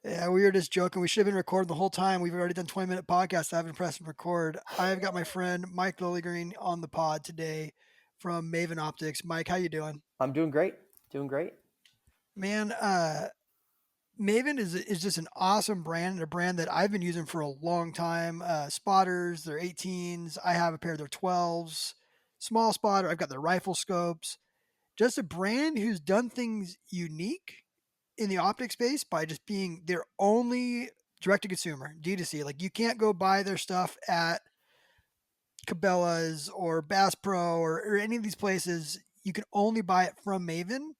Yeah, we were just joking. We should have been recording the whole time. We've already done 20-minute podcasts. I haven't pressed record. I've got my friend Mike Lilygren on the pod today from Maven Optics. Mike, how you doing? I'm doing great. Doing great. Man, Maven is just an awesome brand and a brand that I've been using for a long time. Spotters, they're 18s. I have a pair of their 12s. Small spotter. I've got their rifle scopes. Just a brand who's done things unique in the optic space by just being their only direct to consumer D2C. Like you can't go buy their stuff at Cabela's or Bass Pro or any of these places. You can only buy it from Maven.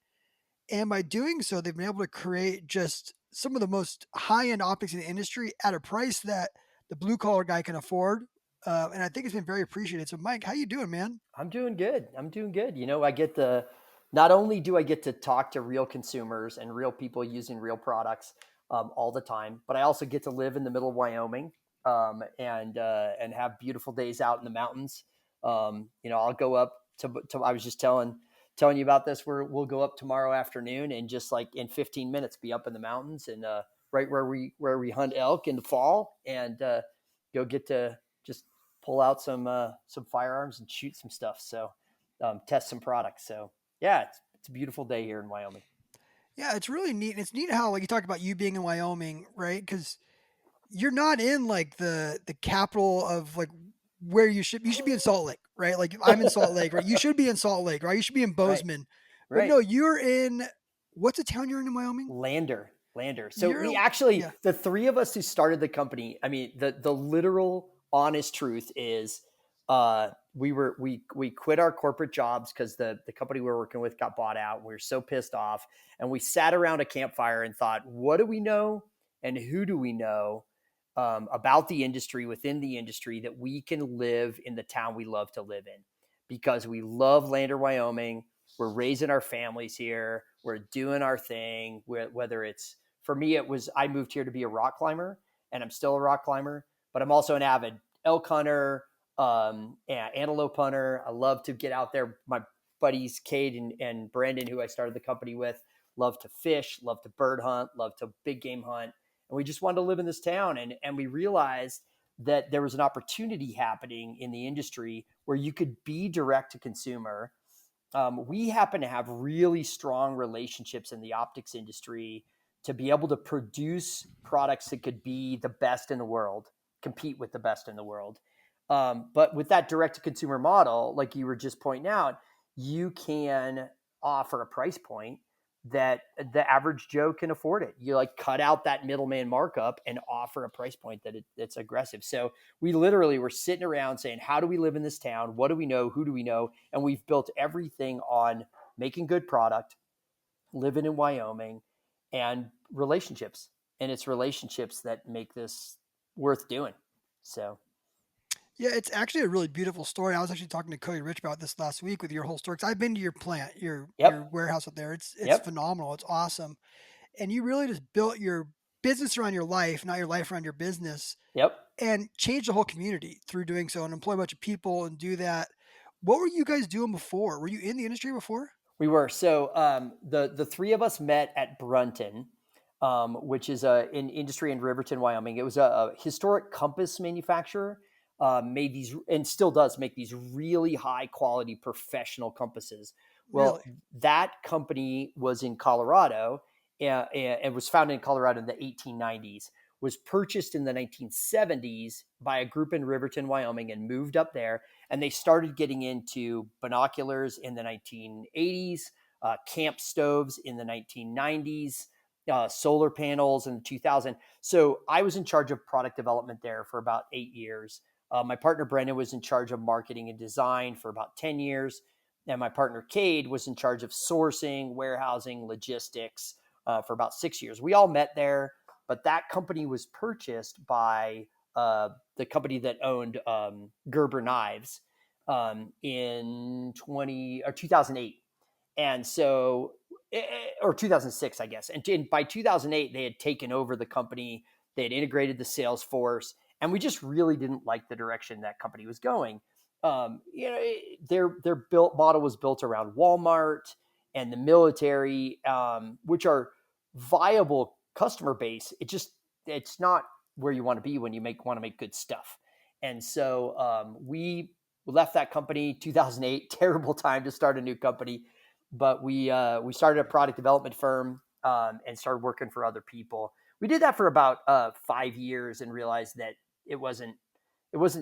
And by doing so, they've been able to create just some of the most high end optics in the industry at a price that the blue collar guy can afford. And I think it's been very appreciated. So, Mike, how you doing, man? I'm doing good. I'm doing good. I get to not only do I get to talk to real consumers and real people using real products all the time, but I also get to live in the middle of Wyoming and have beautiful days out in the mountains. I'll go up to I was just telling you about this. We'll go up tomorrow afternoon and just like in 15 minutes be up in the mountains and right where we hunt elk in the fall and you'll get to just pull out some firearms and shoot some stuff. So test some products. So yeah, it's a beautiful day here in Wyoming. Yeah, it's really neat. And it's neat how, like, you talked about you being in Wyoming, right? Because you're not in like the capital of like where you should be in Salt Lake, right? Like I'm in Salt Lake, right? You should be in Salt Lake, right? You should be in Right, Bozeman. But right. no, you're in what's the town you're in Wyoming? Lander. So we You're actually, yeah. the three of us who started the company, I mean, the literal honest truth is, we quit our corporate jobs because the company we were working with got bought out. We were so pissed off, and we sat around a campfire and thought, what do we know, and who do we know about the industry within the industry that we can live in the town we love to live in, because we love Lander, Wyoming. We're raising our families here. We're doing our thing. Whether it's, for me, it was, I moved here to be a rock climber, and I'm still a rock climber, but I'm also an avid elk hunter, and antelope hunter. I love to get out there. My buddies, Cade and Brandon, who I started the company with, love to fish, love to bird hunt, love to big game hunt. And we just wanted to live in this town. And we realized that there was an opportunity happening in the industry where you could be direct to consumer. We happen to have really strong relationships in the optics industry to be able to produce products that could be the best in the world, compete with the best in the world. But with that direct to consumer model, like you were just pointing out, you can offer a price point that the average Joe can afford it. You like cut out that middleman markup and offer a price point that's aggressive. So we literally were sitting around saying, how do we live in this town? What do we know? Who do we know? And we've built everything on making good product, living in Wyoming, and relationships. And it's relationships that make this worth doing. So Yeah, it's actually a really beautiful story. I was actually talking to Cody Rich about this last week with your whole story. 'Cause I've been to your plant, your yep, warehouse up there. It's yep, phenomenal. It's awesome. And you really just built your business around your life, not your life around your business, yep. and change the whole community through doing so and employ a bunch of people and do that. What were you guys doing before? Were you in the industry before? We were. So the three of us met at Brunton, which is an industry in Riverton, Wyoming. It was a historic compass manufacturer. Made these and still does make these really high quality professional compasses. Well, Really? that company was in Colorado and was founded in Colorado in the 1890s. Was purchased in the 1970s by a group in Riverton, Wyoming, and moved up there. And they started getting into binoculars in the 1980s, camp stoves in the 1990s, solar panels in 2000. So I was in charge of product development there for about 8 years. My partner Brendan was in charge of marketing and design for about 10 years. And my partner Cade was in charge of sourcing, warehousing, logistics for about 6 years. We all met there, but that company was purchased by the company that owned Gerber Knives in 2008. And so, or 2006, I guess. And by 2008, they had taken over the company. They had integrated the sales force, and we just really didn't like the direction that company was going. Their built model was built around Walmart and the military, which are viable customer base, it's not where you want to be when you want to make good stuff. And so we left that company 2008. Terrible time to start a new company, but we started a product development firm and started working for other people. We did that for about 5 years and realized that it wasn't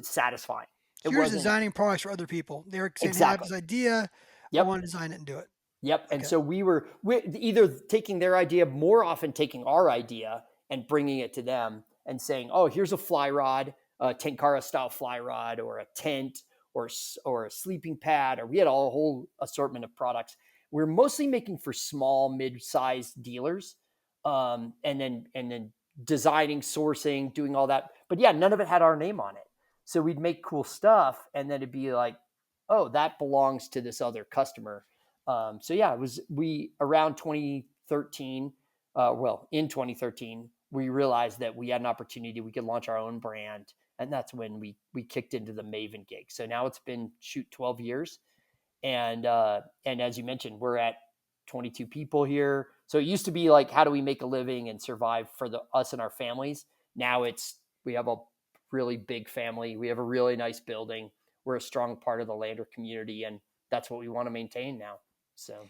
satisfying. It So you're just wasn't designing products for other people. They were saying, "Hey, I have exactly. this idea. I Yep. want to design it and do it." Yep. And Okay. so we were either taking their idea, more often taking our idea and bringing it to them and saying, "Oh, here's a fly rod, a Tenkara style fly rod, or a tent, or a sleeping pad," or we had a whole assortment of products. We're mostly making for small, mid-sized dealers, and then designing, sourcing, doing all that. But yeah, none of it had our name on it. So we'd make cool stuff, and then it'd be like, "Oh, that belongs to this other customer." So yeah, it was we around 2013. In 2013, we realized that we had an opportunity. We could launch our own brand, and that's when we kicked into the Maven gig. So now it's been 12 years, and as you mentioned, we're at 22 people here. So it used to be like, how do we make a living and survive for us and our families? Now we have a really big family. We have a really nice building. We're a strong part of the Lander community, and that's what we want to maintain now. So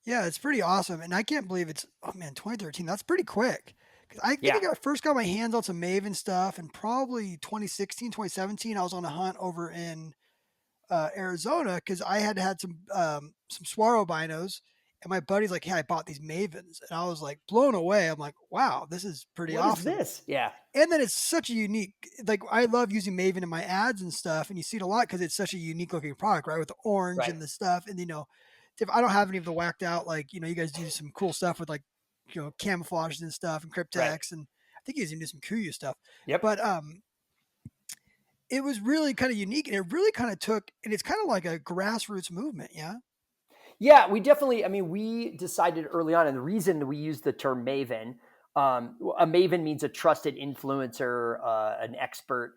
Yeah, it's pretty awesome, and I can't believe it's, oh man, 2013. That's pretty quick. 'Cause I think yeah, first got my hands on some Maven stuff, and probably 2016, 2017. I was on a hunt over in Arizona because I had some Swaro binos, and my buddy's like, "Hey, I bought these Mavens," and I was like blown away. I'm like, "Wow, this is pretty what is awesome." this? Yeah, And then it's such a unique, like I love using Maven in my ads and stuff, and you see it a lot because it's such a unique looking product, right? With the orange right, and the stuff, and if I don't have any of the whacked out, like you guys do some cool stuff with like camouflages and stuff and right, cryptex, and I think you guys even do some Kuyu stuff, yep. but it was really kind of unique, and it really kind of took, and it's kind of like a grassroots movement, yeah. Yeah, we definitely. I mean, we decided early on, and the reason we use the term Maven, a Maven means a trusted influencer, an expert.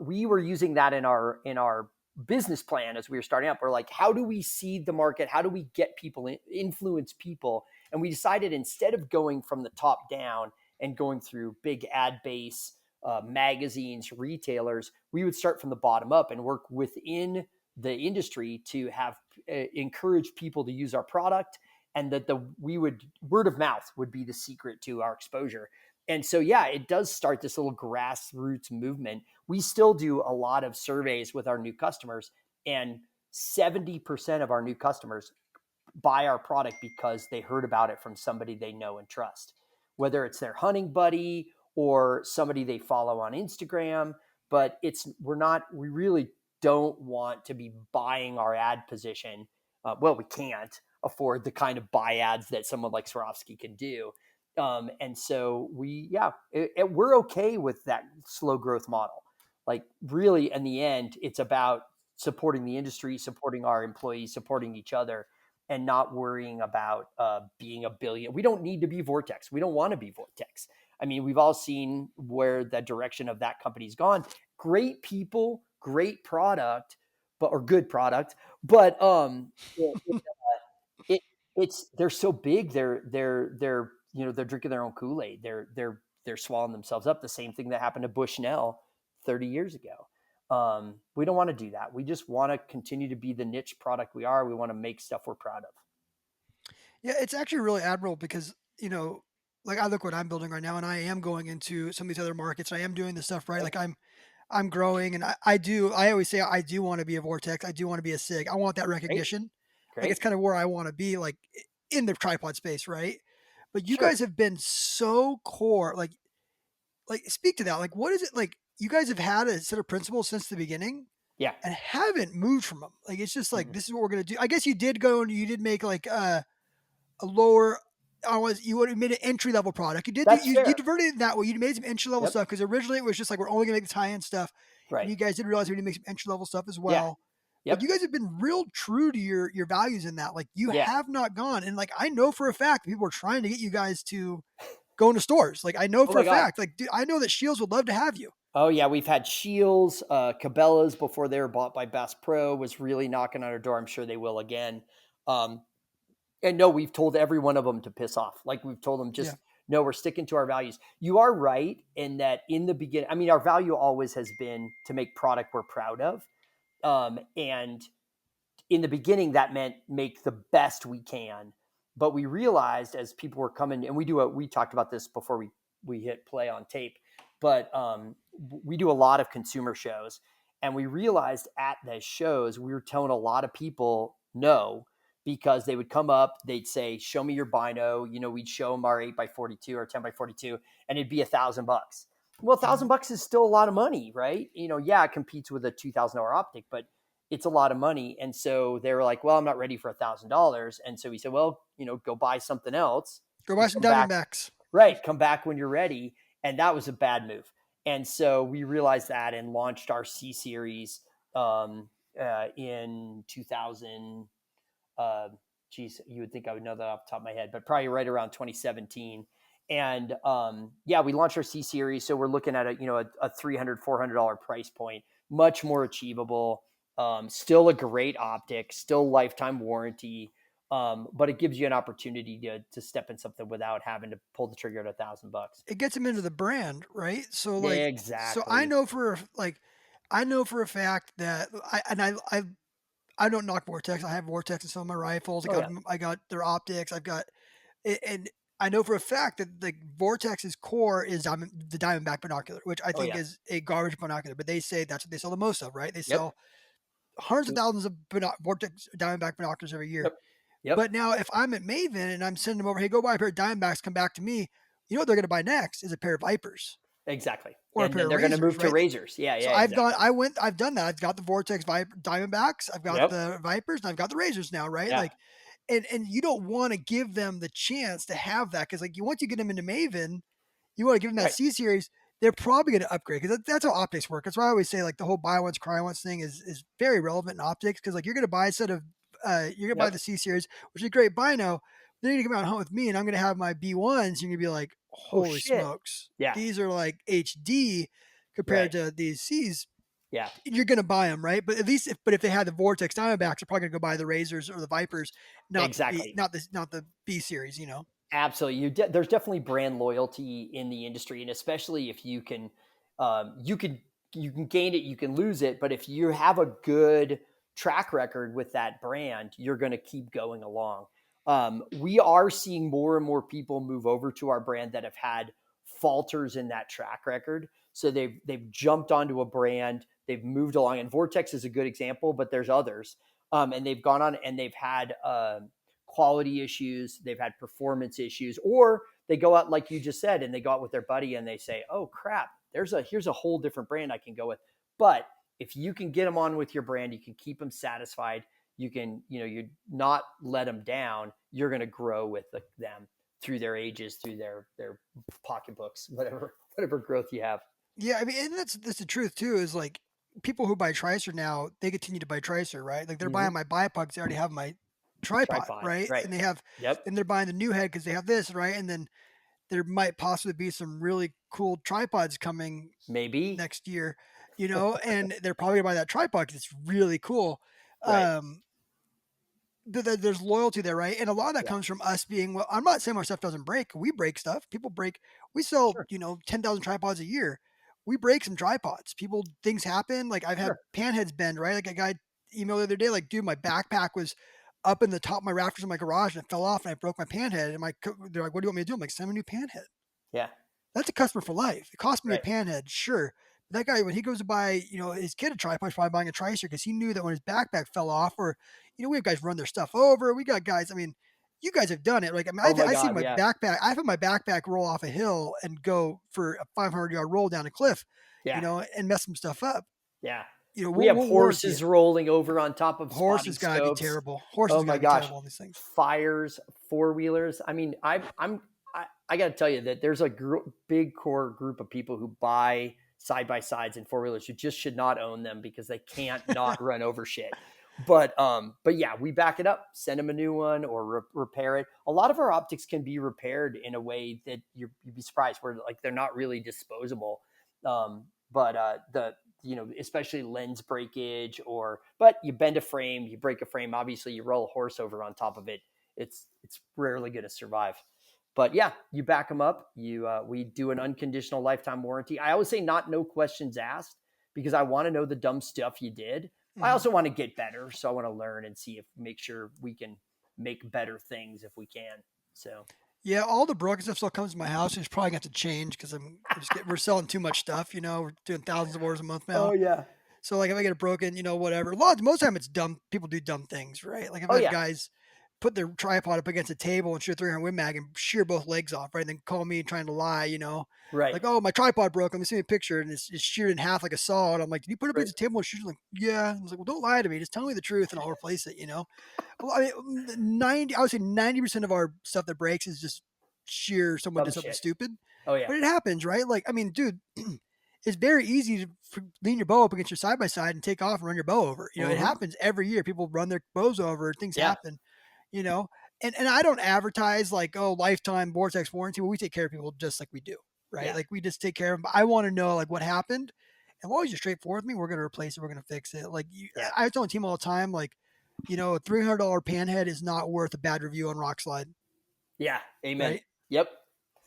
We were using that in our business plan as we were starting up. We're like, how do we seed the market? How do we get people influence people? And we decided instead of going from the top down and going through big ad base magazines, retailers, we would start from the bottom up and work within the industry to have encourage people to use our product, and that we would word of mouth would be the secret to our exposure. And so yeah, it does start this little grassroots movement. We still do a lot of surveys with our new customers, and 70% of our new customers buy our product because they heard about it from somebody they know and trust, whether it's their hunting buddy or somebody they follow on Instagram. But we really don't want to be buying our ad position. We can't afford the kind of buy ads that someone like Swarovski can do. And so we're okay with that slow growth model. Like really, in the end, it's about supporting the industry, supporting our employees, supporting each other, and not worrying about being a billion. We don't need to be Vortex. We don't want to be Vortex. I mean, we've all seen where the direction of that company's gone. Great people, great product, or good product, but it it's they're so big. They're drinking their own Kool-Aid. They're swallowing themselves up. The same thing that happened to Bushnell 30 years ago. We don't want to do that. We just want to continue to be the niche product we are. We want to make stuff we're proud of. Yeah, it's actually really admirable because, like I look what I'm building right now, and I am going into some of these other markets. I am doing this stuff right. Okay. Like I'm growing, and I always say I do want to be a Vortex. I do want to be a Sig. I want that Great. recognition. Like it's Great. kind of where I want to be, like in the tripod space, right? But you Sure. guys have been so core. Like speak to that. Like what is it like? You guys have had a set of principles since the beginning Yeah. and haven't moved from them. Like it's just like Mhm. this is what we're gonna do. I guess you did go and you did make like a lower. I was you would have made an entry level product. That's You fair. diverted it that way. You made some entry level Yep. stuff because originally it was just like we're only gonna make the high end stuff, and Right. you guys did realize we need to make some entry level stuff as Yeah. well. But you Yep. guys have been real true to your values in that. Like you Yeah. have not gone, and like I know for a fact people are trying to get you guys to go into stores. Like I know Oh for my a God. fact. Like dude, I know that Shields would love to have you. Oh yeah. We've had Shields, Cabela's before they were bought by Bass Pro was really knocking on our door. I'm sure they will again. Um, and no, we've told every one of them to piss off. Like we've told them Yeah. just No, we're sticking to our values. You are right in that in the beginning, I mean, our value always has been to make product we're proud of. And in the beginning, that meant make the best we can. But we realized as people were coming, and we talked about this before we hit play on tape, but we do a lot of consumer shows. And we realized at those shows, we were telling a lot of people no, because they would come up, they'd say, show me your bino. We'd show them our 8x42 or 10x42, and it'd be $1,000. Well, $1,000 is still a lot of money, right? Yeah, it competes with a $2,000 optic, but it's a lot of money. And so they were like, well, I'm not ready for $1,000. And so we said, well, go buy something else Go buy and some come back. Diamondbacks. Right. Come back when you're ready. And that was a bad move. And so we realized that and launched our C series in 2000. Geez, you would think I would know that off the top of my head, but probably right around 2017. And we launched our C series. So we're looking at a $300, $400 price point, much more achievable. Still a great optic, still lifetime warranty, but it gives you an opportunity to step in something without having to pull the trigger at $1,000. It gets them into the brand, right? So Exactly. I know for a fact that I don't knock Vortex. I have Vortex in some of my rifles. I got their optics. And I know for a fact that the Vortex's core is the Diamondback binocular, which I think is a garbage binocular, but they say that's what they sell the most of, right? They sell hundreds of thousands of Vortex Diamondback binoculars every year. Yep. But now if I'm at Maven and I'm sending them over, hey, go buy a pair of Diamondbacks, come back to me, you know what they're going to buy next is a pair of Vipers. Exactly. Or and a pair of they're going to move to Razors, Razors. Yeah. So I've done that. I've got the Vortex Diamondbacks, I've got the Vipers, and I've got the Razors now, right? Yeah. Like, and you don't want to give them the chance to have that because once you get them into Maven, you want to give them that C series. They're probably going to upgrade because that's how optics work. That's why I always say the whole buy once cry once thing is very relevant in optics because you're going to buy a set of you're going to buy the C series, which is a great bino. Then you're going to come out and hunt with me, and I'm going to have my B1s. You're going to be like, holy smokes, these are like HD compared to these C's. Yeah, you're going to buy them, right? But at least if they had the Vortex Diamondbacks, they're probably going to go buy the Razors or the Vipers, not the B series, Absolutely. There's definitely brand loyalty in the industry. And especially if you can gain it, you can lose it. But if you have a good track record with that brand, you're going to keep going along. We are seeing more and more people move over to our brand that have had falters in that track record. So they've jumped onto a brand, they've moved along, and Vortex is a good example, but there's others. And they've gone on and they've had quality issues, they've had performance issues, or they go out like you just said, and they go out with their buddy and they say, "Oh crap, here's a whole different brand I can go with." But if you can get them on with your brand, you can keep them satisfied. You can, you not let them down. You're going to grow with them through their ages, through their pocketbooks, whatever growth you have. Yeah, I mean, and that's the truth too. Is people who buy Tricer now, they continue to buy Tricer, right? Like they're buying my bipods, they already have my tripod, right? And they have, and they're buying the new head because they have this, right? And then there might possibly be some really cool tripods coming maybe next year, and they're probably gonna buy that tripod because it's really cool. Right. There's loyalty there, right? And a lot of that comes from us being, well, I'm not saying our stuff doesn't break. We break stuff. People break. We sell, 10,000 tripods a year. We break some tripods. Things happen. Like I've had panheads bend, right? Like a guy emailed the other day, like, dude, my backpack was up in the top of my rafters in my garage and it fell off and I broke my panhead. And they're like, what do you want me to do? I'm like, send me a new panhead. Yeah. That's a customer for life. It cost me a panhead, sure. That guy, when he goes to buy, his kid a tripod, he's probably buying a Tricer because he knew that when his backpack fell off, or, we have guys run their stuff over. We got guys, I mean, you guys have done it. Like, I mean, I've seen my backpack, I've had my backpack roll off a hill and go for a 500-yard roll down a cliff, and mess some stuff up. Yeah. We have horses rolling over on top of horses. Gotta be terrible. Horses gotta be terrible. These things. Fires, four-wheelers. I mean, I got to tell you that there's a big core group of people who buy side-by-sides and four-wheelers who just should not own them because they can't not run over shit. But yeah, we back it up, send them a new one or repair it. A lot of our optics can be repaired in a way that you'd be surprised where they're not really disposable. Especially lens breakage but you bend a frame, you break a frame, obviously you roll a horse over on top of it. It's rarely going to survive. But yeah, you back them up. We do an unconditional lifetime warranty. I always say no questions asked, because I want to know the dumb stuff you did. I Mhm. also want to get better. So I want to learn and make sure we can make better things if we can. So Yeah, all the broken stuff still comes to my house. It's probably got to change because we're selling too much stuff. We're doing thousands of orders a month oh now. yeah. So like if I get it broken, whatever. Most of the time it's dumb. People do dumb things, right? Like I've Oh had yeah. guys put their tripod up against a table and shoot a 300 Win Mag and shear both legs off, right? And then call me trying to lie. Right. Like, oh, my tripod broke. Let me see a picture, and it's sheared in half like a saw. And I'm like, did you put it up Right. against a table and shoot? Like, yeah. I was like, well, don't lie to me. Just tell me the truth, and I'll replace it. Well, I mean, I would say 90% of our stuff that breaks is just sheer someone Dumb did something shit. stupid. Oh yeah. But it happens, right? Like, I mean, dude, it's very easy to lean your bow up against your side by side and take off and run your bow over. It Mhm. happens every year. People run their bows over. Things Yeah. happen. You know, and I don't advertise like, oh, lifetime vortex warranty. Well, we take care of people just like we do, right? Yeah. Like we just take care of them. But I want to know like what happened. And as long as you're straightforward with me, we're going to replace it. We're going to fix it. Like Yeah. I tell the team all the time, like, a $300 panhead is not worth a bad review on Rock Slide, Yeah. Amen. right? Yep.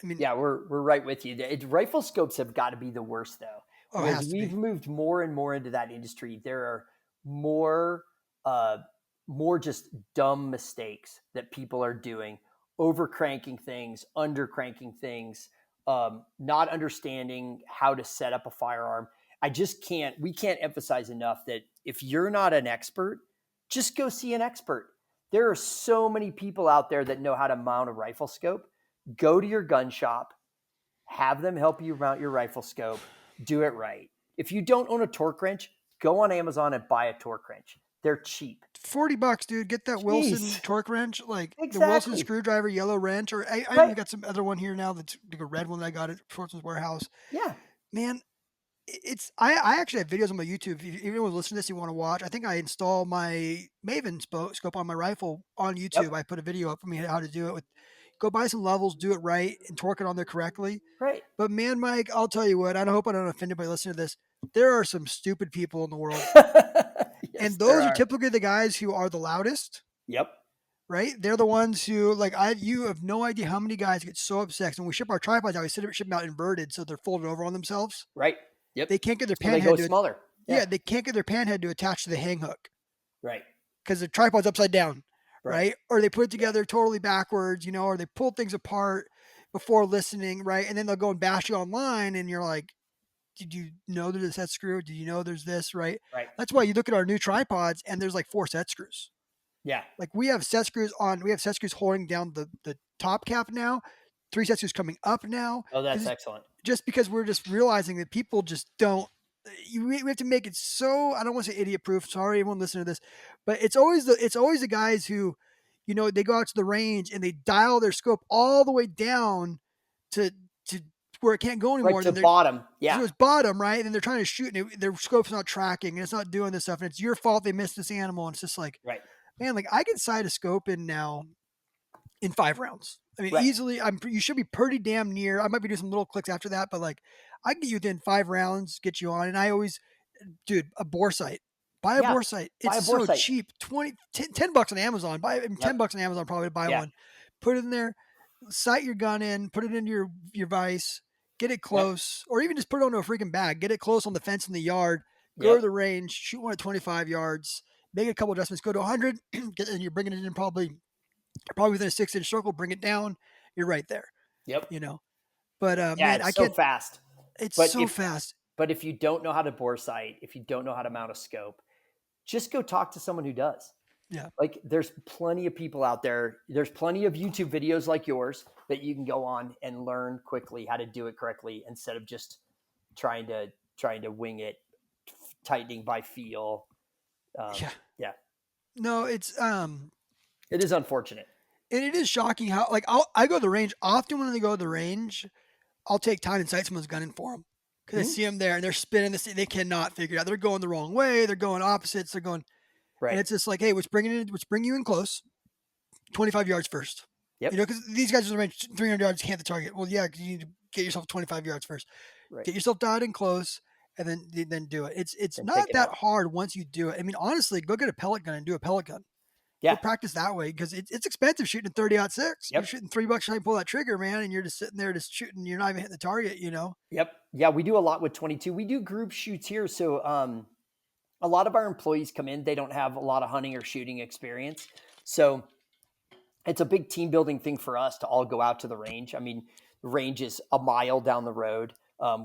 I mean, Yeah, we're right with you. Rifle scopes have got to be the worst though, oh, it because has to we've be. moved more and more into that industry. There are more uh more just dumb mistakes that people are doing, over cranking things, under cranking things, not understanding how to set up a firearm. We can't emphasize enough that if you're not an expert, just go see an expert. There are so many people out there that know how to mount a rifle scope. Go to your gun shop, have them help you mount your rifle scope, do it right. If you don't own a torque wrench, go on Amazon and buy a torque wrench. They're cheap. $40, dude. Get that Wilson Jeez. torque wrench, like the Wilson Exactly. screwdriver yellow wrench, or I even Right. got some other one here now that's like a red one that I got at Schwartzman's warehouse. Yeah. Man, I actually have videos on my YouTube. If anyone listening to this, you want to watch. I think I install my Maven scope on my rifle on YouTube. Yep. I put a video up for me how to do it. Go buy some levels, do it right, and torque it on there correctly. Right. But man, Mike, I'll tell you what. I hope I don't offend anybody listening to this. There are some stupid people in the world, Yes, and there those are are. typically the guys who are the loudest. Yep. Right? They're the ones who you have no idea how many guys get so upset. When we ship our tripods out, we ship them out inverted so they're folded over on themselves. Right. Yep. They can't get their So they go panhead to smaller. yeah, they can't get their panhead to attach to the hang hook Right. because the tripod's upside down, Right. right? Or they put it together totally backwards, or they pull things apart before listening, right? And then they'll go and bash you online, and you're like, did you know there's a set screw? Did you know there's this, right? Right. That's why you look at our new tripods and there's like 4 set screws. Yeah. Like we have set screws holding down the top cap now, 3 set screws coming up now. Oh, that's excellent. Just because we're just realizing that people just don't. We have to make it so, I don't want to say idiot proof. Sorry, everyone listening to this, but it's always the guys who, they go out to the range and they dial their scope all the way down to where it can't go anymore. Right to bottom. Yeah. So it's bottom, right? And they're trying to shoot and their scope's not tracking and it's not doing this stuff. And it's your fault they missed this animal. And it's just like, right. Man, like I can sight a scope in now in 5 rounds. I mean, Right. easily. You should be pretty damn near. I might be doing some little clicks after that, but like I can get you within 5 rounds, get you on. And I always, dude, a bore sight. Buy a bore sight. Buy a It's bore so sight. cheap. $10 on Amazon. Buy $10 on Amazon probably to buy one. Put it in there. Sight your gun in. Put it into your vise. Get it close, or even just put it onto a freaking bag. Get it close on the fence in the yard. Go to the range. Shoot one at 25 yards. Make a couple adjustments. Go to 100, and you're bringing it in probably within a 6-inch circle. Bring it down. You're right there. Yep. But man, it's so fast. It's But so fast. But if you don't know how to bore sight, if you don't know how to mount a scope, just go talk to someone who does. Yeah. Like there's plenty of people out there. There's plenty of YouTube videos like yours that you can go on and learn quickly how to do it correctly instead of just trying to wing it, tightening by feel. Yeah. No, it is unfortunate. And it is shocking how I go to the range often. When they go to the range, I'll take time and sight someone's gun in for them because I see them there and they're spinning this. They cannot figure it out. They're going the wrong way. They're going opposites. They're going right. And it's just like, hey, let's bring you in close, 25 yards first. Yep. Because these guys are in the range 300 yards can't hit the target. Well, yeah, because you need to get yourself 25 yards first. Right. Get yourself dialed in close. And then do it. It's not that hard once you do it. I mean, honestly, go get a pellet gun and do a pellet gun. Yeah. Go practice that way because it's expensive shooting a 30-06. You're Yep. shooting $3 trying to pull that trigger, man, and you're just sitting there just shooting. You're not even hitting the target, Yep. Yeah. We do a lot with 22. We do group shoots here. So a lot of our employees come in, they don't have a lot of hunting or shooting experience. So it's a big team building thing for us to all go out to the range. I mean, the range is a mile down the road.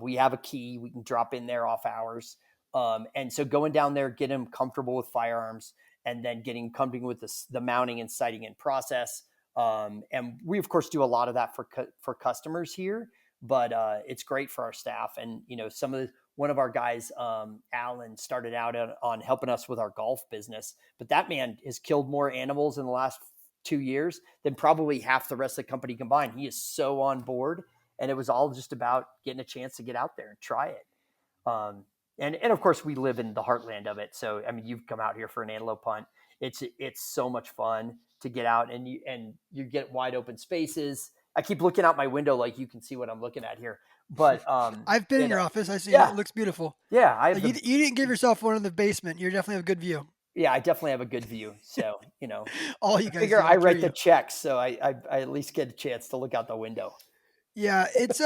We have a key. We can drop in there off hours. And so going down there, get them comfortable with firearms, and then getting comfortable with the mounting and sighting and process. And we, of course, do a lot of that for customers here, but it's great for our staff. And, one of our guys, Alan, started out on helping us with our golf business, but that man has killed more animals in the last 2 years than probably half the rest of the company combined. He is so on board, and it was all just about getting a chance to get out there and try it. And of course we live in the heartland of it. So, I mean, you've come out here for an antelope hunt. It's so much fun to get out and you get wide open spaces. I keep looking out my window, like you can see what I'm looking at here, but, I've been in your office. I see yeah. it. It looks beautiful. Yeah. You didn't give yourself one in the basement. You definitely have a good view. Yeah, I definitely have a good view. So, all you guys figure I write the checks, so I at least get a chance to look out the window. Yeah, it's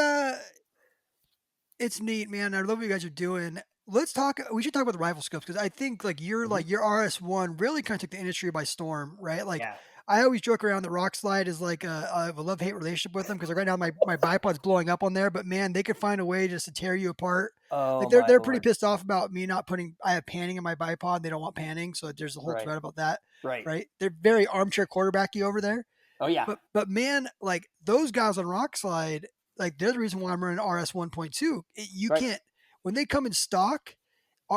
neat, man. I love what you guys are doing. We should talk about the rifle scopes because I think like your RS1 really kind of took the industry by storm, right? Like I always joke around that Rock Slide is like I have a love-hate relationship with them because right now my bipod's blowing up on there, but man, they could find a way just to tear you apart. Oh, like they're pretty pissed off about me not putting. I have panning in my bipod. They don't want panning, so there's a whole thread about that. Right. They're very armchair quarterbacky over there. Oh yeah. But man, like those guys on Rock Slide, like they're the reason why I'm running RS 1.2. You can't when they come in stock.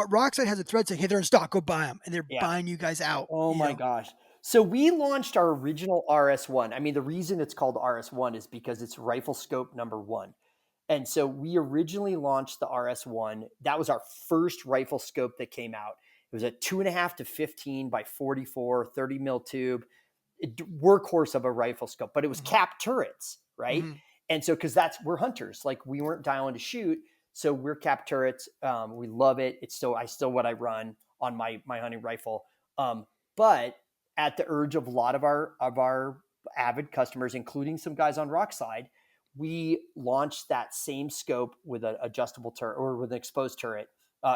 Rock Slide has a thread saying, "Hey, they're in stock. Go buy them," and they're buying you guys out. Oh my gosh. So we launched our original RS1. I mean, the reason it's called RS1 is because it's rifle scope number 1. And so we originally launched the RS1. That was our first rifle scope that came out. It was a 2.5 to 15 by 44, 30 mil tube, workhorse of a rifle scope, but it was capped turrets, right? Mm-hmm. And so, cause we're hunters, like we weren't dialing to shoot. So we're capped turrets. We love it. I still what I run on my hunting rifle. But at the urge of a lot of our avid customers, including some guys on Rock Slide, we launched that same scope with an adjustable turret or with an exposed turret,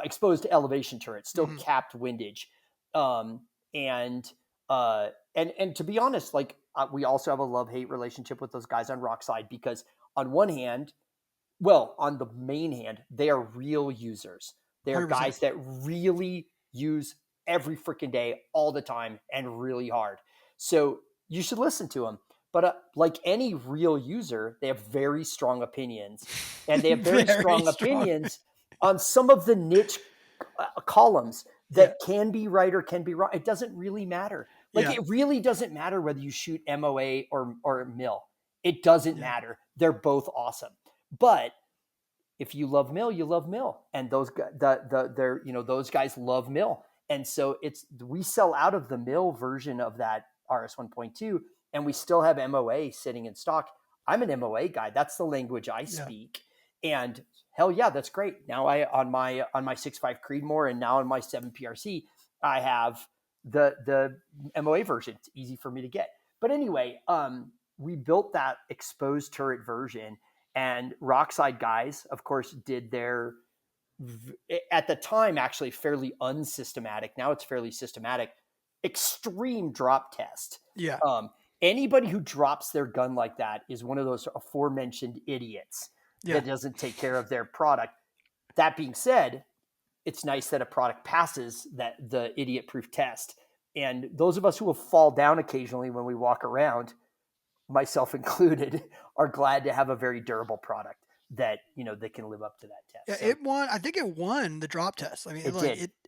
exposed elevation turret, still capped windage. And to be honest, like we also have a love-hate relationship with those guys on Rock Slide because on one hand, on the main hand, they are real users. They are 100%. Guys that really use every freaking day, all the time, and really hard. So you should listen to them. But like any real user, they have very strong opinions. And they have very strong opinions on some of the niche columns that can be right or can be wrong. It doesn't really matter. Like it really doesn't matter whether you shoot MOA or mil. It doesn't matter. They're both awesome. But if you love mil, you love mil. And those those guys love mil. And so we sell out of the mil version of that RS 1.2, and we still have MOA sitting in stock. I'm an MOA guy. That's the language I speak. And hell yeah, that's great. Now on my 6.5 Creedmoor and now on my 7 PRC, I have the MOA version. It's easy for me to get. But anyway, we built that exposed turret version, and Rock Slide guys, of course, did their at the time actually fairly unsystematic. Now it's fairly systematic. Extreme drop test. Yeah. Anybody who drops their gun like that is one of those aforementioned idiots that doesn't take care of their product. That being said, it's nice that a product passes the idiot-proof test. And those of us who will fall down occasionally when we walk around, myself included, are glad to have a very durable product that that can live up to that test. Yeah, so, I think it won the drop test. I mean,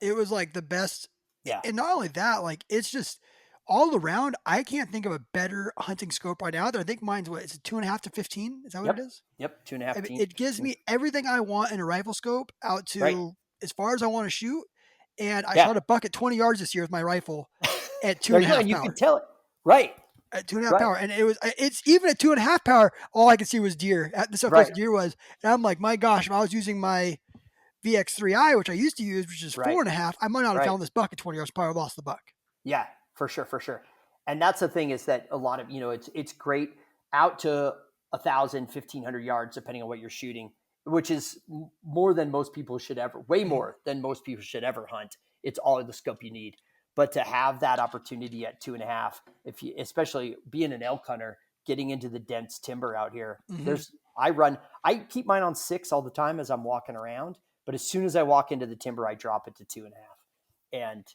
it was like the best. Yeah. And not only that, like it's just all around. I can't think of a better hunting scope right now. I think mine's it's a 2.5 to 15. Is that what it is? Yep, 2.5. I mean, it gives me everything I want in a rifle scope out to as far as I want to shoot. And I shot a buck at 20 yards this year with my rifle at 2.5 power. You can tell it. Right. At 2.5 power, and it's even at 2.5 power. All I could see was deer. That's how close deer was, and I'm like, my gosh, if I was using my VX3i, which I used to use, which is 4.5, I might not have found this buck at 20 yards. Probably lost the buck. Yeah, for sure. And that's the thing is that a lot of, it's great out to 1,000, 1,500 yards, depending on what you're shooting, which is more than most people should ever, way Mhm. more than most people should ever hunt. It's all the scope you need. But to have that opportunity at 2.5, if you, especially being an elk hunter, getting into the dense timber out here, Mhm. I keep mine on 6 all the time as I'm walking around. But as soon as I walk into the timber, I drop it to 2.5. And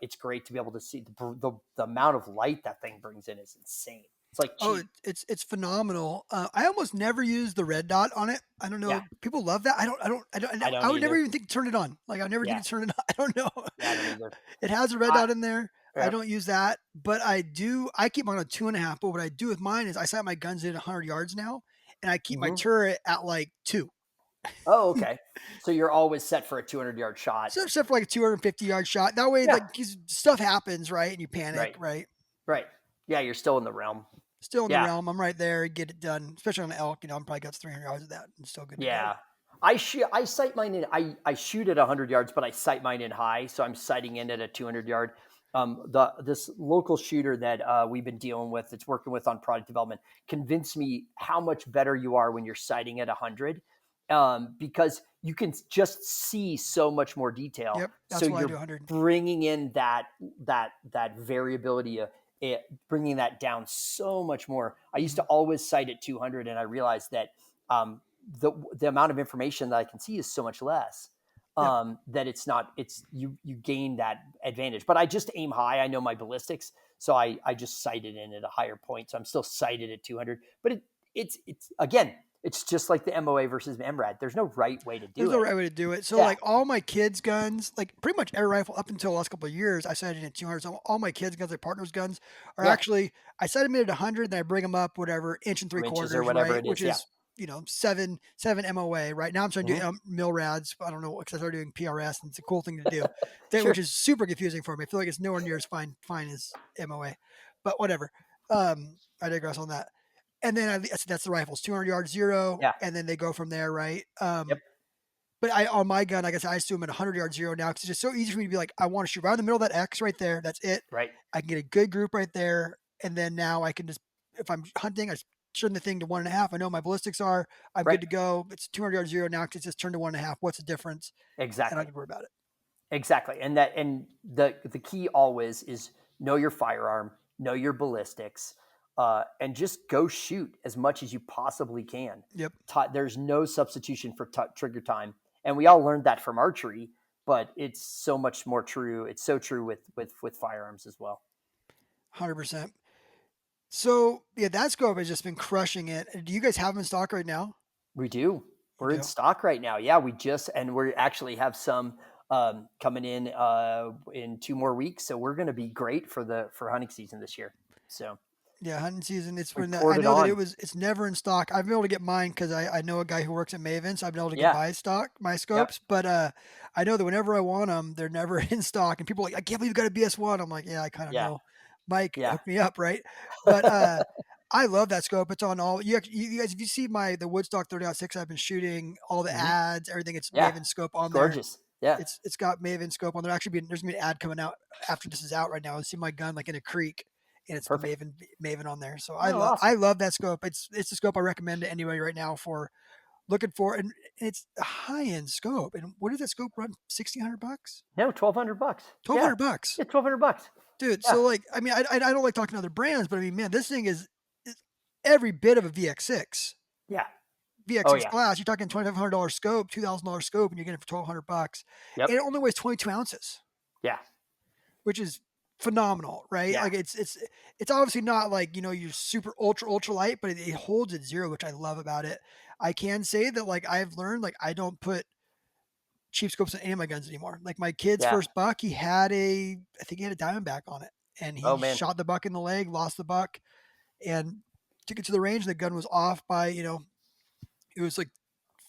it's great to be able to see the amount of light that thing brings in is insane. It's like Oh, cheap. it's phenomenal. I almost never use the red dot on it. I don't Yeah, know. People love that. I I don't would never either. even think to turn it on. Like I would never think Yeah, to turn it on. I don't know. yeah, I don't either. It has a red I dot in there. I Yep. don't use that, but I do. I keep mine on 2.5. But what I do with mine is I set my guns in 100 yards now, and I keep my Hmm. turret at like 2. Oh, okay. So you're always set for a 200-yard shot. So except for like a 250-yard shot. That way, Yeah. like 'cause stuff happens, right? And you panic, Right. right? Right. Yeah, you're still in the realm. Still in the Yeah. realm. I'm right there. Get it done. Especially on an elk. I'm probably got 300 yards of that and still good to go. Yeah. I sight mine in I shoot at 100 yards, but I sight mine in high, so I'm sighting in at a 200 yard. This local shooter that we've been dealing with, that's working with on product development, convinced me how much better you are when you're sighting at 100, because you can just see so much more detail. Yep. So That's why I do you're 100. bringing in that variability, bringing that down so much more. I used to Mhm. always sight at 200, and I realized that um, the amount of information that I can see is so much less, Yep. that you gain that advantage. But I just aim high. I know my ballistics, so I just sight it in at a higher point. So I'm still sighted at 200. But it's again, it's just like the MOA versus MRAD. There's no right way to There's do no it. right way to do it. So Yeah, like all my kids' guns, like pretty much every rifle up until the last couple of years, I sighted in at 200. So all my kids' guns, like partners' guns, are yeah, actually I sight them in at 100, then I bring them up whatever inch and three 2 inches or quarters, whatever right? it Which is. Yeah. is seven MOA. Right now I'm trying to Hmm. do mil rads. I don't know because I started doing PRS, and it's a cool thing to do. That which Sure. is super confusing for me. I feel like it's nowhere near as fine as MOA, but whatever. I digress on that. And then that's the rifles, 200 yards, zero, Yeah. and then they go from there, right? Yep. But I on my gun, I guess I assume at 100 yard zero now because it's just so easy for me to be like, I want to shoot right in the middle of that X right there. That's it. Right. I can get a good group right there, and then now I can just, if I'm hunting, I just turn the thing to 1.5. I know my ballistics are. I'm good Right. to go. It's 200 yard zero now because it's just turned to 1.5. What's the difference? And I Exactly. can worry about it. Exactly. And the key always is know your firearm, know your ballistics, and just go shoot as much as you possibly can. Yep, There's no substitution for trigger time, and we all learned that from archery, but it's so much more true. It's so true with firearms as well. 100%. So yeah, that scope has just been crushing it. Do you guys have them in stock right now? We do. You We're in do. stock right now. Yeah, we actually have some coming in 2 more weeks. So we're going to be great for hunting season this year. So Yeah, hunting season. It's we when I poured it know that on. it's never in stock. I've been able to get mine because I know a guy who works at Maven, so I've been able to get Yeah. my Yep. scopes. But I know that whenever I want them, they're never in stock. And people are like, I can't believe you got a BS1. I'm like, yeah, I kind of Yeah. know. Mike Yeah. hooked me up, right? But I love that scope. It's on all you guys. If you see the Woodstock 30-06, I've been shooting all the Hmm. ads, everything. It's Yeah. Maven scope It's on there. gorgeous. Yeah. It's got Maven scope on there. There's gonna be an ad coming out after this is out right now. I see my gun like in a creek, and it's the Perfect. Maven on there. So Oh, I awesome. love that scope. It's the scope I recommend to anybody right now for looking for, and it's a high end scope. And what does that scope run? $1,600, No, $1,200. Yeah. $1,200, Yeah. $1,200. dude. Yeah. So like, I mean, I don't like talking to other brands, but I mean, man, this thing is every bit of a VX6. Yeah. Oh, VX6 yeah. glass, you're talking $2,500 scope, $2,000 scope, and you're getting it for $1,200, and Yep. it only weighs 22 ounces. Yeah. Which is phenomenal, right? Yeah. Like it's obviously not like, you're super ultra light, but it holds at zero, which I love about it. I can say that like I've learned like I don't put cheap scopes on any of my guns anymore. Like my kid's Yeah. first buck, I think he had a Diamondback on it, and Oh, he man. shot the buck in the leg, lost the buck, and took it to the range. And the gun was off by it was like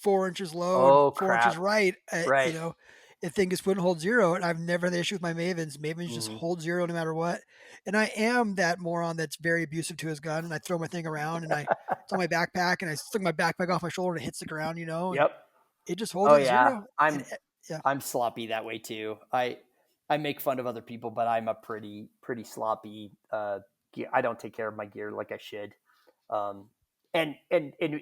4 inches low and Oh, 4 inches crap. right. Right. The thing just wouldn't hold zero, and I've never had the issue with my Mavens. Mavens just Hmm. hold zero no matter what. And I am that moron that's very abusive to his gun, and I throw my thing around, and it's on my backpack, and I stick my backpack off my shoulder, and it hits the ground, and Yep. it just holds Oh, at yeah. zero. And yeah, I'm sloppy that way too. I make fun of other people, but I'm a pretty sloppy gear. I don't take care of my gear like I should. And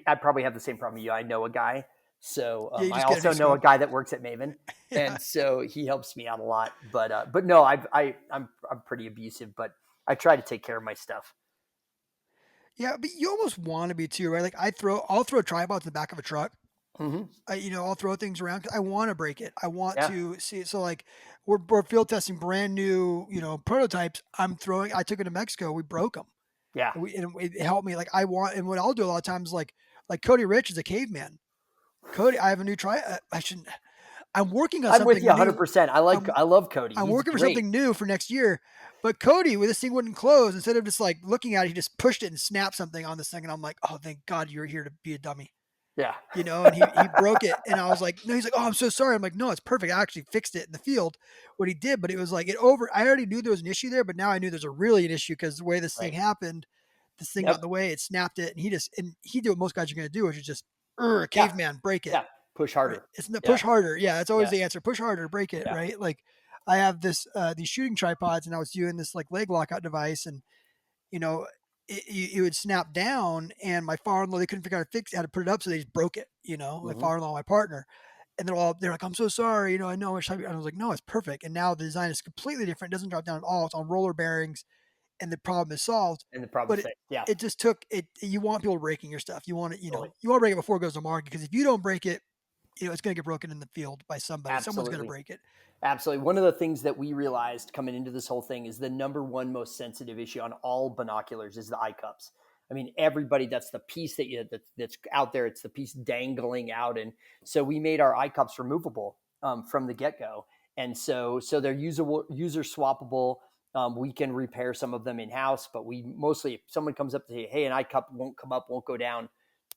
I probably have the same problem you. I know a guy. So Yeah, you I just get a new also know a scope. guy that works at Maven, Yeah. and so he helps me out a lot. But no, I'm pretty abusive, but I try to take care of my stuff. Yeah, but you almost want to be too, right? Like I'll throw tripods in the back of a truck. Mm-hmm. I'll throw things around because I want to break it. I want Yeah, to see it. So like we're field testing brand new, prototypes. I took it to Mexico. We broke them. yeah. And it helped me. Like and what I'll do a lot of times, like Cody Rich is a caveman. Cody, I have a new I shouldn't. I'm working on I'm with something you new. 100%. I love Cody. I'm He's working for great. something new for next year. But Cody, with this thing wouldn't close, instead of just like looking at it, he just pushed it and snapped something on this thing. And I'm like, oh, thank God you're here to be a dummy. Yeah. And he broke it. And I was like, no, he's like, oh, I'm so sorry. I'm like, no, it's perfect. I actually fixed it in the field, what he did. But it was like I already knew there was an issue there, but now I knew there's an issue because the way this thing Right. happened, this thing got in Yep. the way, it snapped it. And he did what most guys are going to do, which is just, Yeah. caveman, break it. Yeah. Push Right. harder. It's the Yeah. push harder. Yeah. It's always Yeah. the answer. Push harder, break it. Yeah. Right. Like I have these shooting tripods and I was doing this like leg lockout device and, you know, it would snap down and my father-in-law, they couldn't figure out how to put it up. So they just broke it, my Mm-hmm. father-in-law, my partner. And they're like, I'm so sorry. I know. And I was like, no, it's perfect. And now the design is completely different. It doesn't drop down at all. It's on roller bearings and the problem is solved. And the problem But fixed. Yeah. it just took it. You want people breaking your stuff. You want it, Totally. you want to break it before it goes to market because if you don't break it, it's going to get broken in the field by somebody. Someone's going to Absolutely. break it. Absolutely. One of the things that we realized coming into this whole thing is the number one most sensitive issue on all binoculars is the eye cups. I mean, everybody, that's the piece that's out there. It's the piece dangling out. And so we made our eye cups removable from the get-go. And so they're user swappable. We can repair some of them in-house, but we mostly, if someone comes up to say, hey, an eye cup won't come up, won't go down,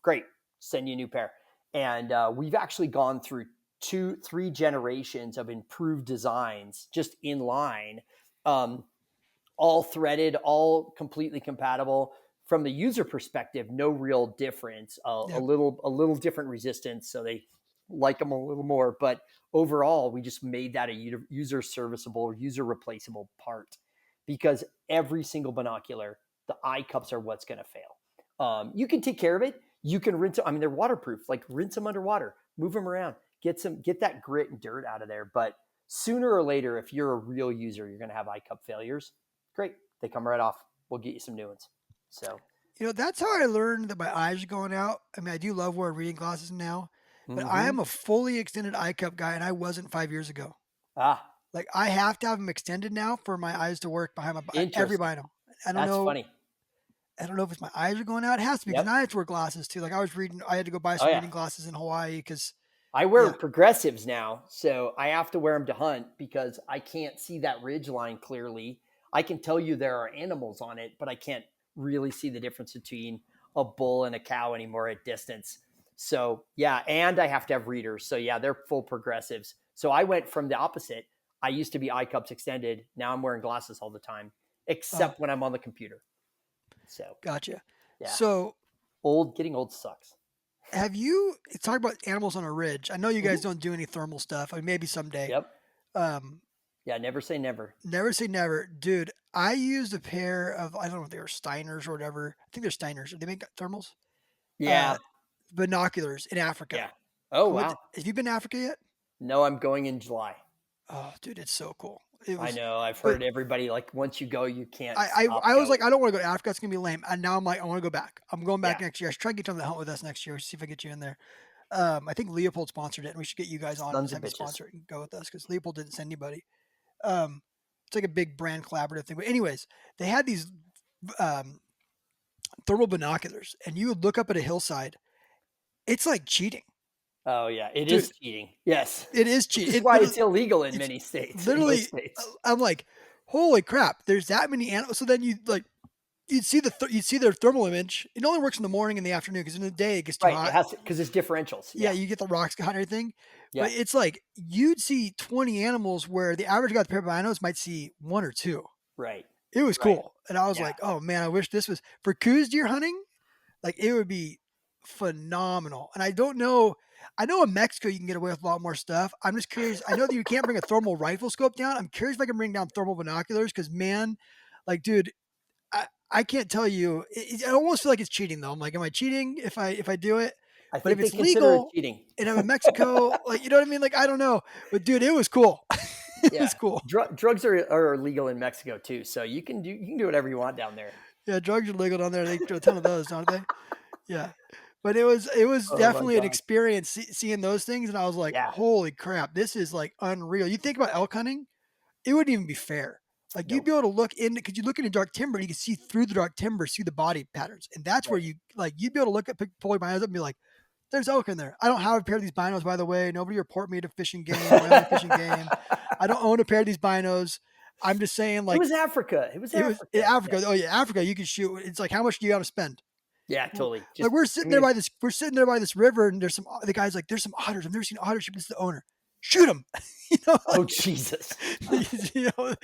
great, send you a new pair. And we've actually gone through 2-3 generations of improved designs just in line, all threaded, all completely compatible. From the user perspective, no real difference. A little different resistance, so they like them a little more. But overall, we just made that a user serviceable, user replaceable part because every single binocular, the eye cups are what's going to fail. You can take care of it. You can rinse them. I mean, they're waterproof. Like rinse them underwater, move them around, get that grit and dirt out of there. But sooner or later, if you're a real user, you're going to have eye cup failures. Great, they come right off. We'll get you some new ones. So, that's how I learned that my eyes are going out. I mean, I do love wearing reading glasses now, but I mm-hmm. am a fully extended eye cup guy, and I wasn't 5 years ago. Ah, Like I have to have them extended now for my eyes to work behind every interesting. bino. I don't That's know. funny. I don't know if it's my eyes are going out. It has to be because Yep. now I have to wear glasses too. Like I had to go buy Oh some yeah. reading glasses in Hawaii because I wear progressives now, so I have to wear them to hunt because I can't see that ridge line clearly. I can tell you there are animals on it, but I can't really see the difference between a bull and a cow anymore at distance. So yeah, and I have to have readers. So yeah, they're full progressives. So I went from the opposite. I used to be eye cups extended. Now I'm wearing glasses all the time, except when I'm on the computer. So gotcha. yeah, So getting old sucks. have you talked about animals on a ridge? I know you guys Mm-hmm. don't do any thermal stuff. I mean, maybe someday. Yep. Um, Yeah, never say never. Never say never, dude. I used a pair of I don't know if they were Steiners or whatever. I think they're Steiners. They make thermals. Yeah. Binoculars in Africa. Yeah. Oh wow. Have you been to Africa yet? No, I'm going in July. Oh, dude, it's so cool. I know. I've but heard everybody like once you go, you can't I stop was like, going. I don't want to go to Africa. It's gonna be lame. And now I'm like, I want to go back. I'm going back Yeah. next year. I should try to get you on the hunt with us next year. See if I get you in there. I think Leopold sponsored it, and we should get you guys on Sons and of have you bitches. sponsor it and go with us because Leopold didn't send anybody. It's like a big brand collaborative thing. But anyways, they had these thermal binoculars, and you would look up at a hillside. It's like cheating. Oh yeah, it Dude, is cheating. Yes, it is which cheating. is why it's illegal in many states. Literally, in most states. I'm like, holy crap! There's that many animals. So then you'd see you'd see their thermal image. It only works in the morning and the afternoon because in the day it gets too Right. hot. It has because it's differentials. Yeah, Yeah. you get the rocks hot and everything. Yeah. But it's like you'd see 20 animals where the average guy with a pair of binos might see 1 or 2. Right. It was Right. cool. And I was like, oh man, I wish this was for coos deer hunting. Like it would be phenomenal. And I don't know. I know in Mexico you can get away with a lot more stuff. I'm just curious. I know that you can't bring a thermal rifle scope down. I'm curious if I can bring down thermal binoculars because man, like, dude, I can't tell you. I almost feel like it's cheating though. I'm like, am I cheating if I do it? I But if think they it's consider it legal cheating. and I'm in Mexico, like you know what I mean? Like I don't know, but dude, it was cool. It Yeah. was cool. Drugs are legal in Mexico too, so you can do whatever you want down there. Yeah, drugs are legal down there. They do a ton of those, don't they? Yeah. But it was Oh my definitely an god. experience seeing those things, and I was like, Yeah. holy crap, this is like unreal. You think about elk hunting, it wouldn't even be fair. Like you'd Nope. be able to look in because you look into dark timber, you can see through the dark timber, see the body patterns, and that's where Right. you like you'd be able to look at pull your binos up and be like, "There's elk in there." I don't have a pair of these binos, by the way. Nobody report me to fishing game, Wyoming fishing game. I don't own a pair of these binos. I'm just saying, It like was Africa. It was it was in Africa. Yeah. Africa. Oh yeah, Africa. You can shoot. It's like how much do you got to spend? Yeah, totally. Like Just we're I sitting mean there by it's this. We're sitting there by this river, and there's some. The guy's like, "There's some otters. I've never seen otters." This is the owner. Shoot him. You know, oh like Jesus. you know,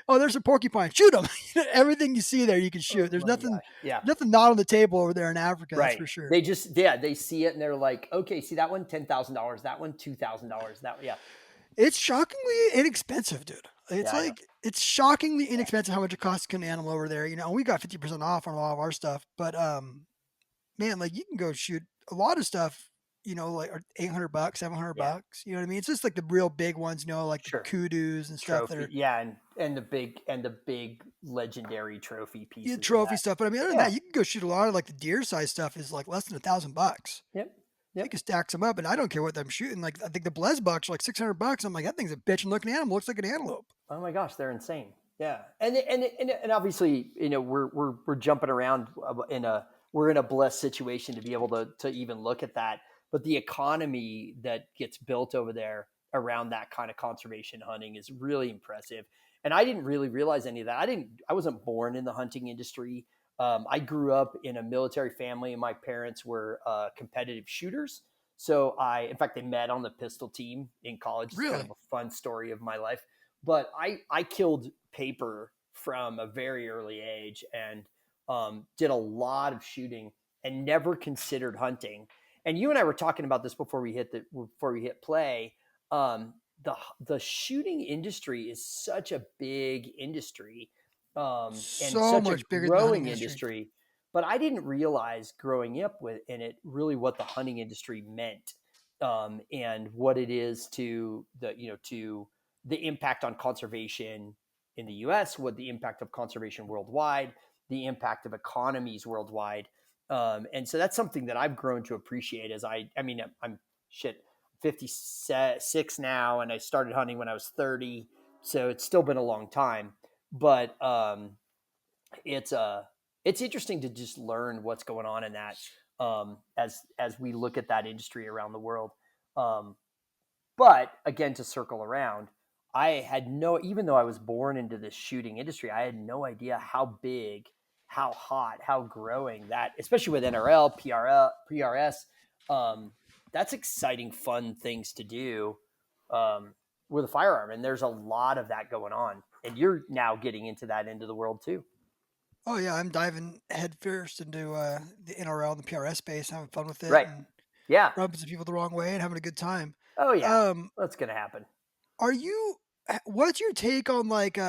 oh, there's a porcupine. Shoot them. Everything you see there, you can shoot. Oh There's my nothing, gosh. Yeah. nothing not on the table over there in Africa. That's Right. for sure. They just they see it and they're like, okay, see that one $10,000, that one $2,000, that yeah. It's shockingly inexpensive, dude. It's Yeah, I know. like it's shockingly inexpensive how much it costs to get an animal over there. You know, and we got 50% off on a lot of our stuff, but man, like you can go shoot a lot of stuff. You know, like $800, 700 Yeah. bucks. You know what I mean? It's just like the real big ones. You know, like the Sure. koodoos and stuff that Trophy. are Yeah, and the big legendary trophy yeah, pieces of trophy that. stuff. But I mean, other than Yeah. that, you can go shoot a lot of like the deer size stuff is like less than $1,000. Yep. You Yep. can stack some up, and I don't care what I'm shooting. Like I think the Blez bucks are like $600. I'm like, that thing's a bitch and looking animal. Looks like an antelope. Oh my gosh, they're insane. Yeah, and obviously, you know, we're jumping around we're in a blessed situation to be able to even look at that. But the economy that gets built over there around that kind of conservation hunting is really impressive. And I didn't really realize any of that. I wasn't born in the hunting industry. I grew up in a military family, and my parents were competitive shooters. So in fact, they met on the pistol team in college. It's kind of Really? a fun story of my life. But I killed paper from a very early age and did a lot of shooting and never considered hunting. And you and I were talking about this before we hit play. Um, the shooting industry is such a big industry and So such a much bigger than the hunting growing industry. industry. But I didn't realize growing up in it really what the hunting industry meant and what it is to the impact on conservation in the U.S., what the impact of conservation worldwide, the impact of economies worldwide, and so that's something that I've grown to appreciate. As I mean, I'm 56 now, and I started hunting when I was 30, so it's still been a long time. But it's interesting to just learn what's going on in that as we look at that industry around the world. But again, to circle around, I had even though I was born into this shooting industry, I had no idea how big, how hot, how growing that, especially with NRL, PRS. That's exciting, fun things to do with a firearm. And there's a lot of that going on. And you're now getting into that end of the world too. Oh yeah, I'm diving headfirst into the NRL and the PRS space, having fun with it, Right. and Yeah. rubbing some people the wrong way and having a good time. Oh, yeah. Um, That's going to happen. are you? What's your take on like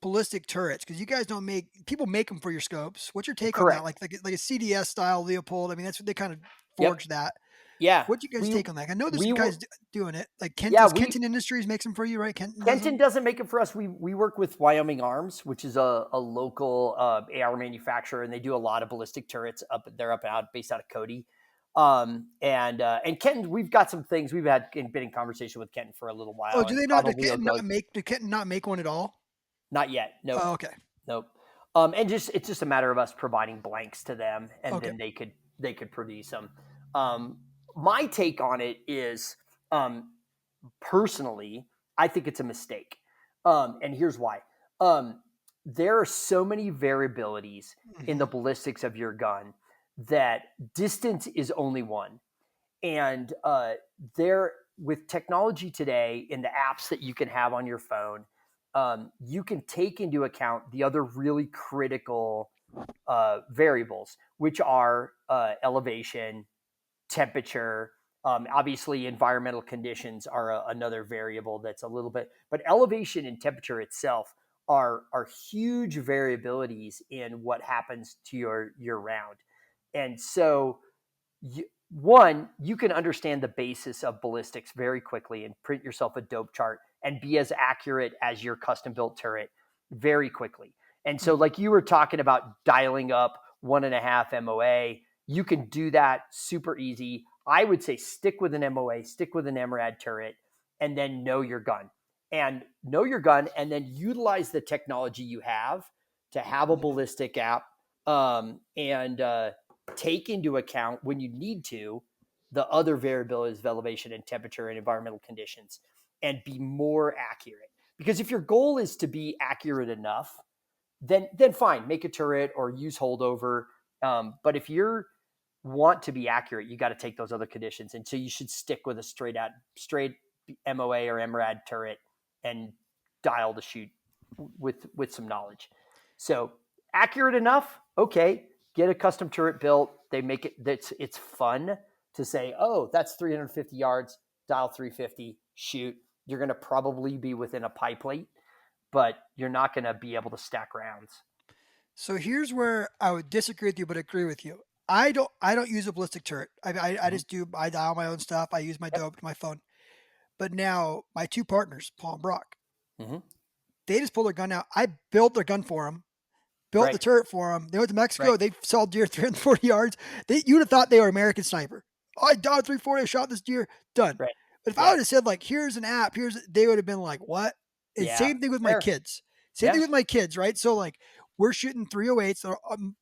ballistic turrets? Because you guys don't people make them for your scopes. What's your take on that? Correct. Like a CDS style Leopold. I mean, that's what they kind of Yep. forged that. Yeah. What's you guys take on that? I know there's We some were, guys doing it. Like yeah, Kenton Industries makes them for you, right? Kenton does Kenton them? doesn't make it for us. We work with Wyoming Arms, which is a local AR manufacturer, and they do a lot of ballistic turrets they're up and out, based out of Cody. And Kenton, we've got some things we've been in conversation with Kenton for a little while. Oh, do And they not? probably Do Kenton not make one at all? not yet. Nope. Oh, okay. Nope. And it's just a matter of us providing blanks to them, and Okay. then they could produce them. My take on it is, personally, I think it's a mistake. And here's why. There are so many variabilities in the ballistics of your gun that distance is only one. And with technology today in the apps that you can have on your phone, you can take into account the other really critical variables, which are elevation, temperature. Obviously, environmental conditions are another variable that's a little bit, but elevation and temperature itself are huge variabilities in what happens to your round. And so you can understand the basis of ballistics very quickly and print yourself a dope chart and be as accurate as your custom built turret very quickly. And so, like you were talking about dialing up 1.5 MOA, you can do that super easy. I would say stick with an MOA, stick with an MRAD turret, and then know your gun. And know your gun, and then utilize the technology you have to have a ballistic app, and take into account, when you need to, the other variabilities of elevation and temperature and environmental conditions, and be more accurate. Because if your goal is to be accurate enough, then fine, make a turret or use holdover. But if you want to be accurate, you got to take those other conditions. And so you should stick with a straight MOA or MRAD turret and dial the shoot with some knowledge. So accurate enough, okay, get a custom turret built. They make it, it's fun to say, oh, that's 350 yards, dial 350, shoot. You're going to probably be within a pie plate, but you're not going to be able to stack rounds. So here's where I would disagree with you, but agree with you. I don't use a ballistic turret. I just I dial my own stuff. I use my dope to my phone. But now my two partners, Paul and Brock, they just pulled their gun out. I built their gun for them, built the turret for them. They went to Mexico. They saw deer 340 yards. You would have thought they were American sniper. Oh, I dialed 340. I shot this deer. Done. But if I would have said like, here's an app, they would have been like, what? And same thing with my kids. Same thing with my kids, right? So like, we're shooting 308s. So,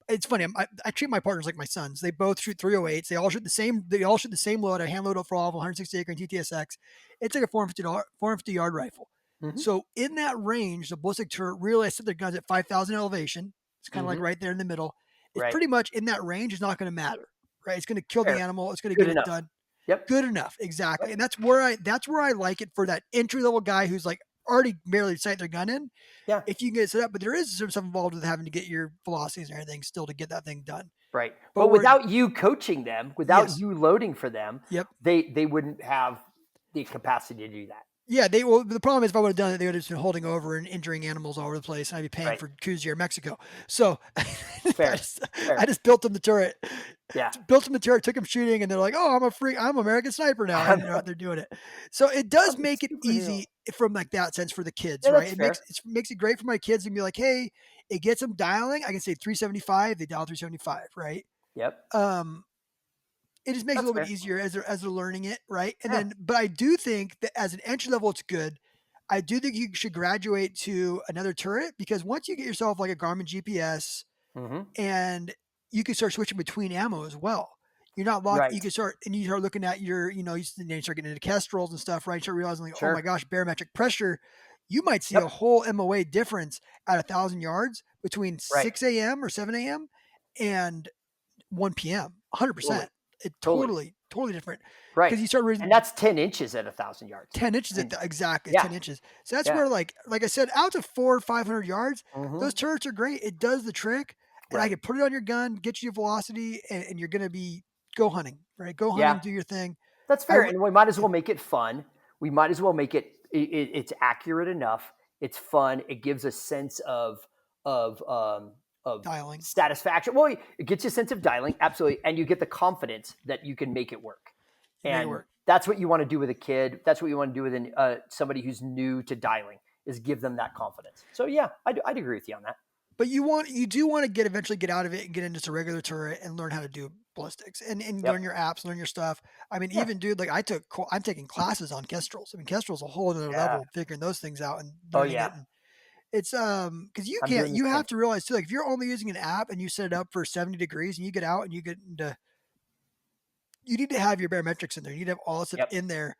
it's funny. I treat my partners like my sons. They both shoot 308s. They all shoot the same. They all shoot the same load. I hand load up for all of 160 acre and TTSX. It's like a 450 yard rifle. So in that range, the ballistic turret really set their guns at 5,000 elevation. It's kind of like right there in the middle. It's pretty much in that range. It's not going to matter, right? It's going to kill the animal. It's going to get it done. Good enough, exactly. And that's where I like it for that entry level guy who's like already barely sight their gun in. If you can get it set up, but there is some stuff involved with having to get your velocities and everything still to get that thing done. Right. But without you coaching them, without you loading for them, they wouldn't have the capacity to do that. Yeah, the problem is if I would have done it, they would have just been holding over and injuring animals all over the place, and I'd be paying for coups in Mexico. So I just built them the turret. Built them the turret, took them shooting, and they're like, "Oh, I'm a freak! I'm American sniper now." And they're doing it. So it does make it easy from like that sense for the kids, right? It makes it great for my kids to be like, "Hey, it gets them dialing. I can say 375. They dial 375, right?" It just makes it a little bit easier as they're learning it, right? And then, but I do think that as an entry level, it's good. I do think you should graduate to another turret, because once you get yourself like a Garmin GPS, and you can start switching between ammo as well. You're not locked. You can start looking at your, you start getting into kestrels and stuff, right? You start realizing like, oh my gosh, barometric pressure. You might see a whole MOA difference at 1,000 yards between 6 a.m. or 7 a.m. and 1 p.m. 100%. It totally different. Right. Because you start reading, and that's 10 inches at 1,000 yards. 10 inches exactly 10 inches. So that's where like I said, out to 400 or 500 yards, those turrets are great. It does the trick. And I can put it on your gun, get you velocity, and you're going to go hunting, right? Go hunting, do your thing. That's fair. And we might as well make it fun. We might as well make it's accurate enough. It's fun. It gives a sense of dialing, satisfaction. Well, it gets you a sense of dialing, absolutely, and you get the confidence that you can make it work. That's what you want to do with a kid. That's what you want to do with somebody who's new to dialing, is give them that confidence. So yeah, I'd agree with you on that. But you do want to eventually get out of it and get into just a regular turret and learn how to do ballistics and learn your apps, learn your stuff. I mean, even dude, like I'm taking classes on kestrels. I mean, kestrels a whole other level, figuring those things out and learning it. And it's because you have to realize too, like if you're only using an app and you set it up for 70 degrees and you get out and you get into, you need to have your barometrics in there. You need to have all that stuff in there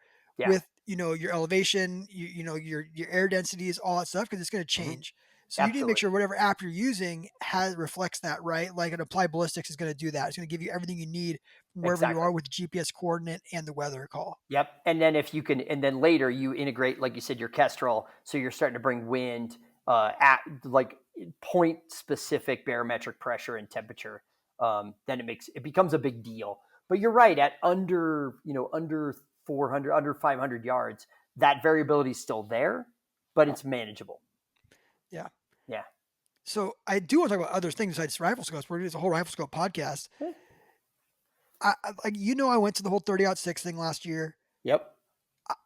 with your elevation, your air densities, all that stuff, because it's going to change. So you need to make sure whatever app you're using reflects that, right? Like an Applied Ballistics is going to do that. It's going to give you everything you need from wherever you are with the GPS coordinate and the weather call. Yep. And then and then later you integrate, like you said, your kestrel. So you're starting to bring wind at like point specific barometric pressure and temperature. Then it becomes a big deal. But you're right, at under 400, under 500 yards, that variability is still there, but it's manageable. Yeah. Yeah. So I do want to talk about other things besides rifle scopes. We're doing a whole rifle scope podcast. Eh. I went to the whole 30-06 thing last year. Yep.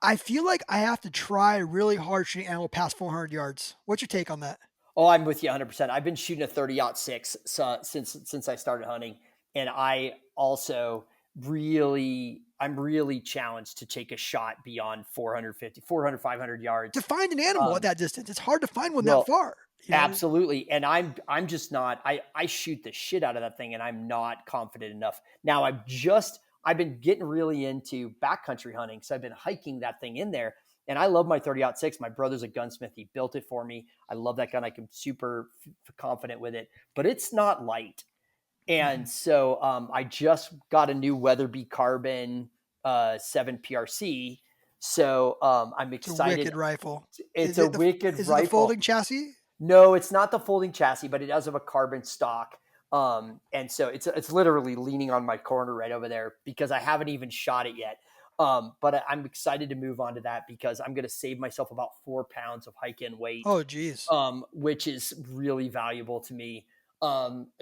I feel like I have to try really hard shooting animal past 400 yards. What's your take on that? Oh, I'm with you 100%. I've been shooting a 30-06 since I started hunting, and I also I'm really challenged to take a shot beyond 500 yards. To find an animal at that distance, it's hard to find one well, that far. Absolutely. And I'm just not, I shoot the shit out of that thing and I'm not confident enough. Now I've been getting really into backcountry hunting. So I've been hiking that thing in there and I love my 30-06. My brother's a gunsmith. He built it for me. I love that gun. I'm super confident with it, but it's not light. And so I just got a new Weatherby Carbon 7 PRC. So I'm excited. It's a wicked rifle. It's a wicked rifle. Is it the folding chassis? No, it's not the folding chassis, but it does have a carbon stock. And so it's literally leaning on my corner right over there because I haven't even shot it yet. But I'm excited to move on to that because I'm going to save myself about 4 pounds of hike in weight. Oh, geez. Which is really valuable to me.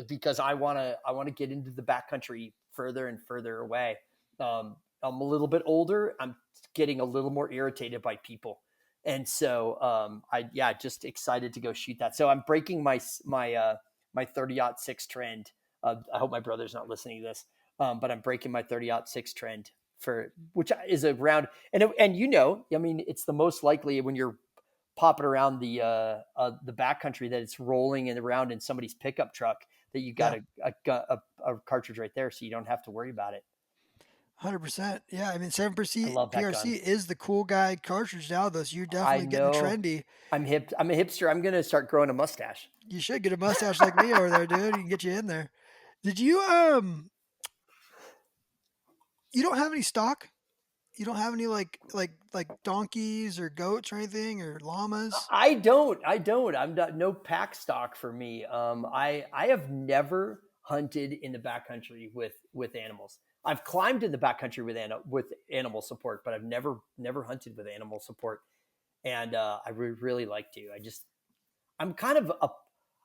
Because I want to get into the backcountry further and further away. I'm a little bit older. I'm getting a little more irritated by people. And so, just excited to go shoot that. So I'm breaking my 30-06 trend. I hope my brother's not listening to this. But I'm breaking my 30-06 trend which is around, and I mean, it's the most likely when you're popping around the backcountry that it's rolling around in somebody's pickup truck that you got a cartridge right there. So you don't have to worry about it. 100%. Yeah, I mean, 7% PRC gun. is the cool guy cartridge now, though. So you're definitely getting trendy. I'm hip. I'm a hipster. I'm gonna start growing a mustache. You should get a mustache like me over there, dude. You can get you in there. Did you you don't have any stock? You don't have any like donkeys or goats or anything or llamas? I don't. I'm not, no pack stock for me. I have never hunted in the backcountry with animals. I've climbed in the backcountry with animal support, but I've never hunted with animal support. And I really like to. I'm kind of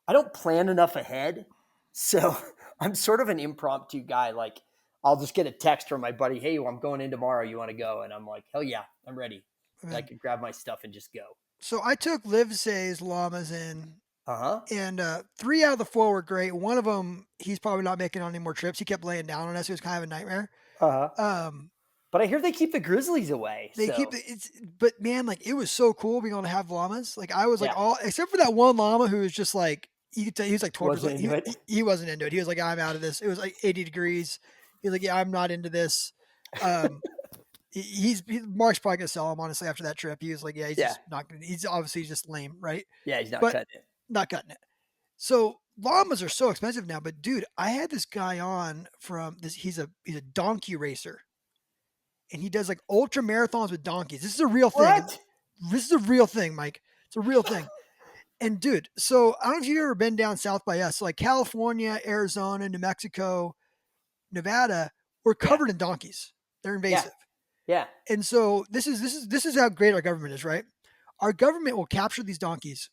I don't plan enough ahead, so I'm sort of an impromptu guy. Like I'll just get a text from my buddy, "Hey, I'm going in tomorrow. You want to go?" And I'm like, "Hell yeah, I'm ready." I can grab my stuff and just go. So I took Livesay's llamas in. And 3 out of the 4 were great. One of them, he's probably not making on any more trips. He kept laying down on us. It was kind of a nightmare. But I hear they keep the grizzlies away. But man, like it was so cool being able to have llamas. Like I was like all except for that one llama who was just like you could tell he was like 12%. He wasn't into it. He was like, I'm out of this. It was like 80 degrees. He was like, yeah, I'm not into this. Mark's probably gonna sell him honestly after that trip. He was like, yeah, just not gonna. He's obviously just lame, right? Yeah, he's not cutting it. Not cutting it. So llamas are so expensive now. But dude, I had this guy on from this. He's a donkey racer, and he does like ultra marathons with donkeys. This is a real thing. What? This is a real thing, Mike. It's a real thing. And dude, so I don't know if you've ever been down south by us, so like California, Arizona, New Mexico, Nevada, we're covered in donkeys. They're invasive. Yeah. And so this is how great our government is, right? Our government will capture these donkeys.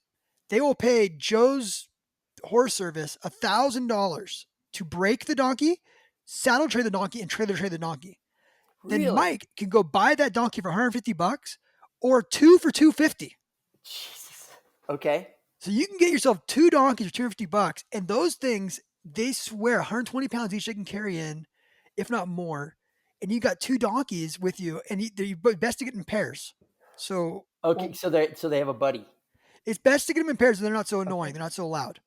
They will pay Joe's horse service $1,000 to break the donkey, saddle trade the donkey, and trailer trade the donkey. Really? Then Mike can go buy that donkey for $150 or 2 for $250. Jesus. Okay. So you can get yourself 2 donkeys for $250, and those things, they swear 120 pounds each they can carry in, if not more. And you got 2 donkeys with you, and they're best to get in pairs. So okay, so they have a buddy. It's best to get them in pairs so they're not so annoying. They're not so loud.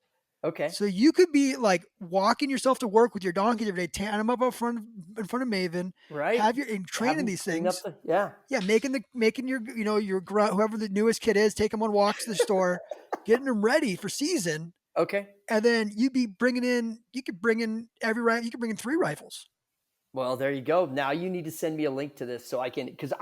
Okay. So you could be like walking yourself to work with your donkeys every day, tying them up in front of Maven, right? Training these things. Yeah, making your your whoever the newest kid is, take them on walks to the store, getting them ready for season. Okay. And then you could bring in 3 rifles. Well, there you go. Now you need to send me a link to this so I can, because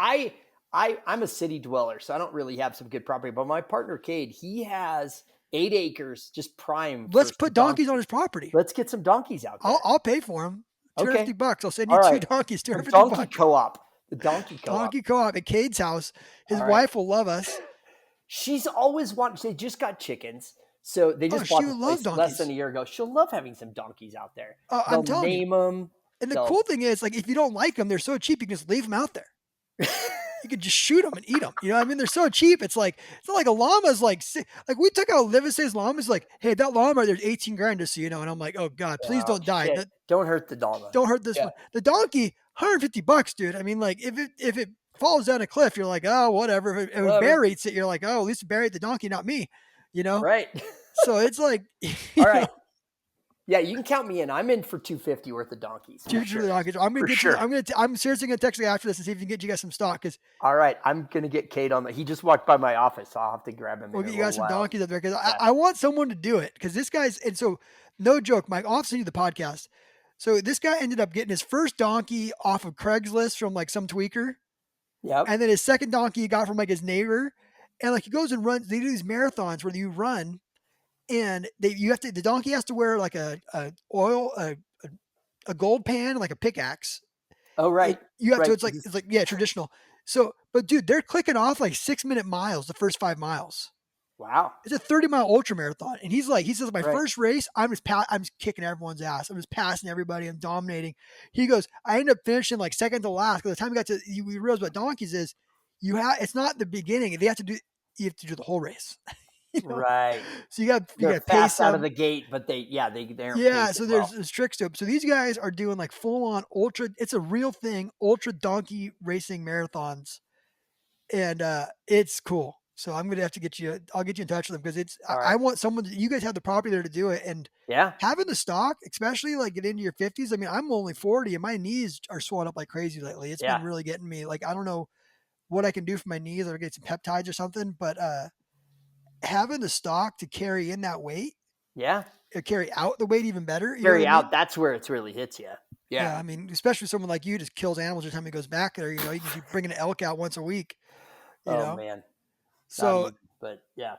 I'm a city dweller, so I don't really have some good property. But my partner Cade, he has 8 acres, just prime. Let's put donkeys on his property. Let's get some donkeys out there. I'll pay for them. $250. I'll send you 2 donkeys. $250. Donkey co-op. The donkey co-op. Donkey co-op at Cade's house. His wife will love us. She's always wanted. They just got chickens, so they Oh, just she bought this would love place less than donkeys. a year ago. She'll love having some donkeys out there. Oh, I'm They'll telling you. name them. And the They'll cool thing is, like, if you don't like them, they're so cheap you can just leave them out there. You could just shoot them and eat them. You know what I mean? They're so cheap. It's not like a llama's like we took out Livise's llama's like, hey, that llama, there's 18 grand just so you know. And I'm like, oh God, please oh don't die. shit! Don't hurt the llama. Don't hurt this Yeah, one. The donkey, $150, dude. I mean, like if it falls down a cliff, you're like, oh, whatever. If a whatever. bear eats it, you're like, oh, at least it buried the donkey, not me. You know? Right. So it's like, All right. Yeah, you can count me in. I'm in for 250 worth of donkeys. Two Sure. the donkeys. I'm gonna For get sure. you. I'm seriously gonna text you after this and see if we can get you guys some stock because All right, I'm gonna get Kate on that. He just walked by my office, so I'll have to grab him. we'll in get a you guys some little while. donkeys up there because Yeah. I want someone to do it because this guy's and so no joke, Mike. I'll send you the podcast. So this guy ended up getting his first donkey off of Craigslist from like some tweaker, Yep. and then his second donkey he got from like his neighbor, and like he goes and runs. They do these marathons where you run, and the donkey has to wear like a gold pan like a pickaxe. Oh right. You have right. to. It's like yeah, traditional. So, but dude, they're clicking off like 6-minute miles the first 5 miles. Wow. It's a 30-mile ultra marathon, and he says my Right. first race, I'm just kicking everyone's ass. I'm just passing everybody. I'm dominating. He goes, I ended up finishing like second to last. By the time we got to, we realized what donkeys is. It's not the beginning. You have to do the whole race. You know? Right. So you got They're to pace fast out of them. the gate, but they aren't Yeah, paced so as there's well. tricks to it. So these guys are doing like full on ultra. It's a real thing, ultra donkey racing marathons, and it's cool. So I'm gonna have to get you. I'll get you in touch with them because All I right. want someone. You guys have the property there to do it, and Yeah. having the stock, especially like get into your 50s. I mean, I'm only 40, and my knees are swollen up like crazy lately. It's Yeah. been really getting me. Like I don't know what I can do for my knees or get some peptides or something, but having the stock to carry in that weight, Yeah. or carry out the weight even better. You know Carry what I mean? out. That's where it really hits you. Yeah, Yeah. I mean, especially someone like you just kills animals every time he goes back there. You know, you can keep bringing an elk out once a week. You Oh know, man. Not so even, but yeah.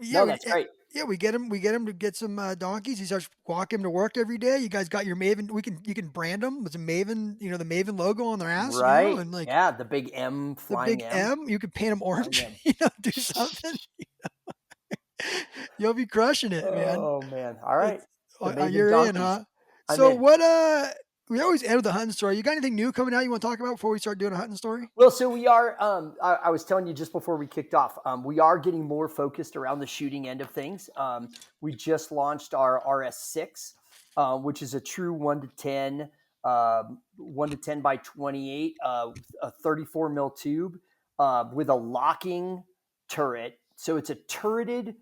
yeah, No, that's great. yeah, we get him to get some donkeys. He starts walking him to work every day. You guys got your Maven. You can brand them with a Maven. You know, the Maven logo on their ass. Right. You know, and like Yeah, the big M the flying big M. M. You can paint them orange. M. You know, do something. You'll be crushing it, man. Oh man. All right. The Maven You're in, donkeys. huh? I'm So in. what? We always end with a hunting story. You got anything new coming out you want to talk about before we start doing a hunting story? Well, so we are. I was telling you just before we kicked off. We are getting more focused around the shooting end of things. We just launched our RS6, which is a true 1-10, 1-10 by 28, a 34 mil tube with a locking turret. So it's a turreted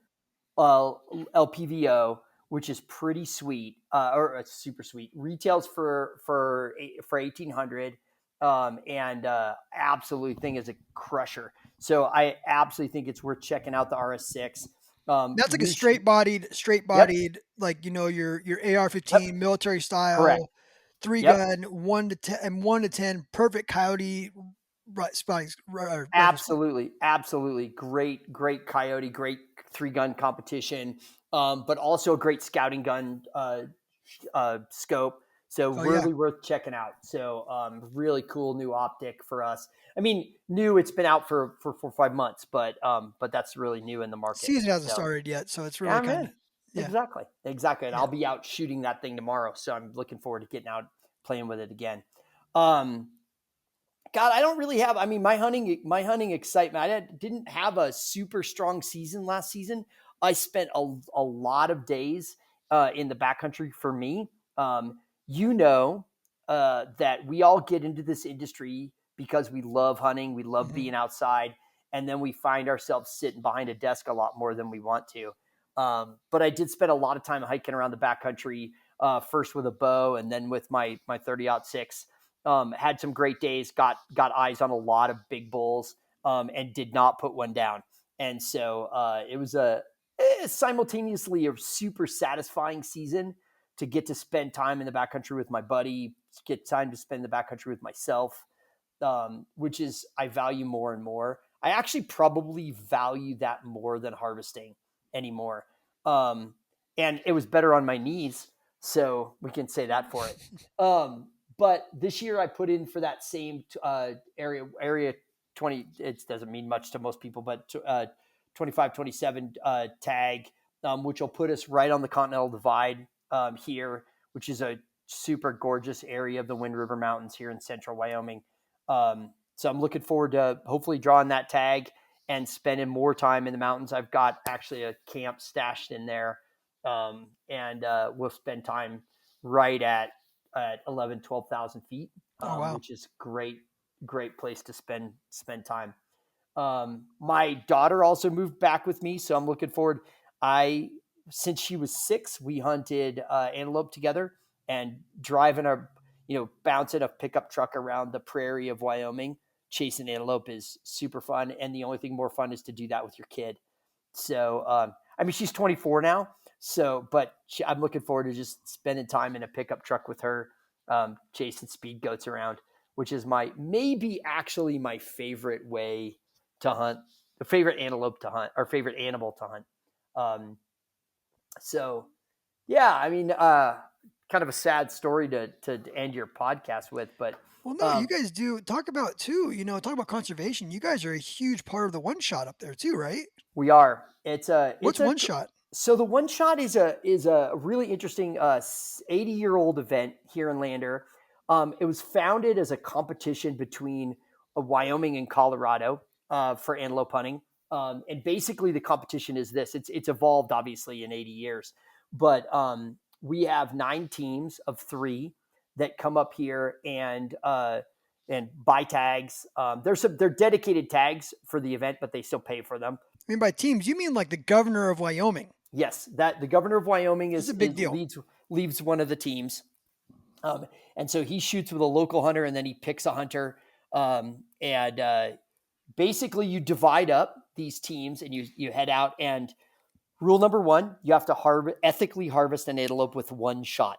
LPVO, which is pretty sweet, or super sweet. Retails for 1,800, and absolutely thing is a crusher. So I absolutely think it's worth checking out the RS6. That's like a straight bodied, like your AR-15 Yep. military style, Correct. 3-gun, 1-10, perfect coyote spotting. Absolutely great coyote, great 3-gun competition, but also a great scouting gun scope. So really worth checking out. So really cool new optic for us. I mean, new. It's been out for 4 or 5 months, but that's really new in the market. Season hasn't started yet, so it's really kind of exactly. And I'll be out shooting that thing tomorrow, so I'm looking forward to getting out playing with it again. God, I don't really have. I mean, my hunting excitement. I didn't have a super strong season last season. I spent a lot of days in the backcountry for me. That we all get into this industry because we love hunting, we love being outside, and then we find ourselves sitting behind a desk a lot more than we want to. But I did spend a lot of time hiking around the backcountry, first with a bow and then with my 30-06. Had some great days, got eyes on a lot of big bulls, and did not put one down. And so it was simultaneously a super satisfying season to get to spend time in the backcountry with my buddy, get time to spend in the backcountry with myself, which is I value more and more. I actually probably value that more than harvesting anymore. And it was better on my knees, so we can say that for it. But this year I put in for that same area 20. It doesn't mean much to most people, but 25, 27 tag, which will put us right on the Continental Divide here, which is a super gorgeous area of the Wind River Mountains here in central Wyoming. So I'm looking forward to hopefully drawing that tag and spending more time in the mountains. I've got actually a camp stashed in there, and we'll spend time right at 11, 12,000 feet, Oh, wow. which is great place to spend time. My daughter also moved back with me, so I'm looking forward. Since she was 6, we hunted antelope together, and bouncing a pickup truck around the prairie of Wyoming, chasing antelope is super fun. And the only thing more fun is to do that with your kid. So, she's 24 now. So, but I'm looking forward to just spending time in a pickup truck with her, chasing speed goats around, which is maybe actually my favorite way to hunt, the favorite antelope to hunt, or favorite animal to hunt. So yeah, kind of a sad story to end your podcast with, but Well, no, you guys do talk about too, talk about conservation. You guys are a huge part of the one shot up there too, right? we are. What's one shot? So the one shot is a really interesting 80-year-old event here in Lander. It was founded as a competition between Wyoming and Colorado for antelope hunting. And basically the competition is this. It's evolved obviously in 80 years, but we have 9 teams of 3 that come up here and buy tags. They're dedicated tags for the event, but they still pay for them. I mean, by teams, you mean like the governor of Wyoming? Yes, that the governor of Wyoming is a big deal. Leads one of the teams, and so he shoots with a local hunter, and then he picks a hunter, and basically you divide up these teams, and you head out. And rule number 1, you have to ethically harvest an antelope with one shot.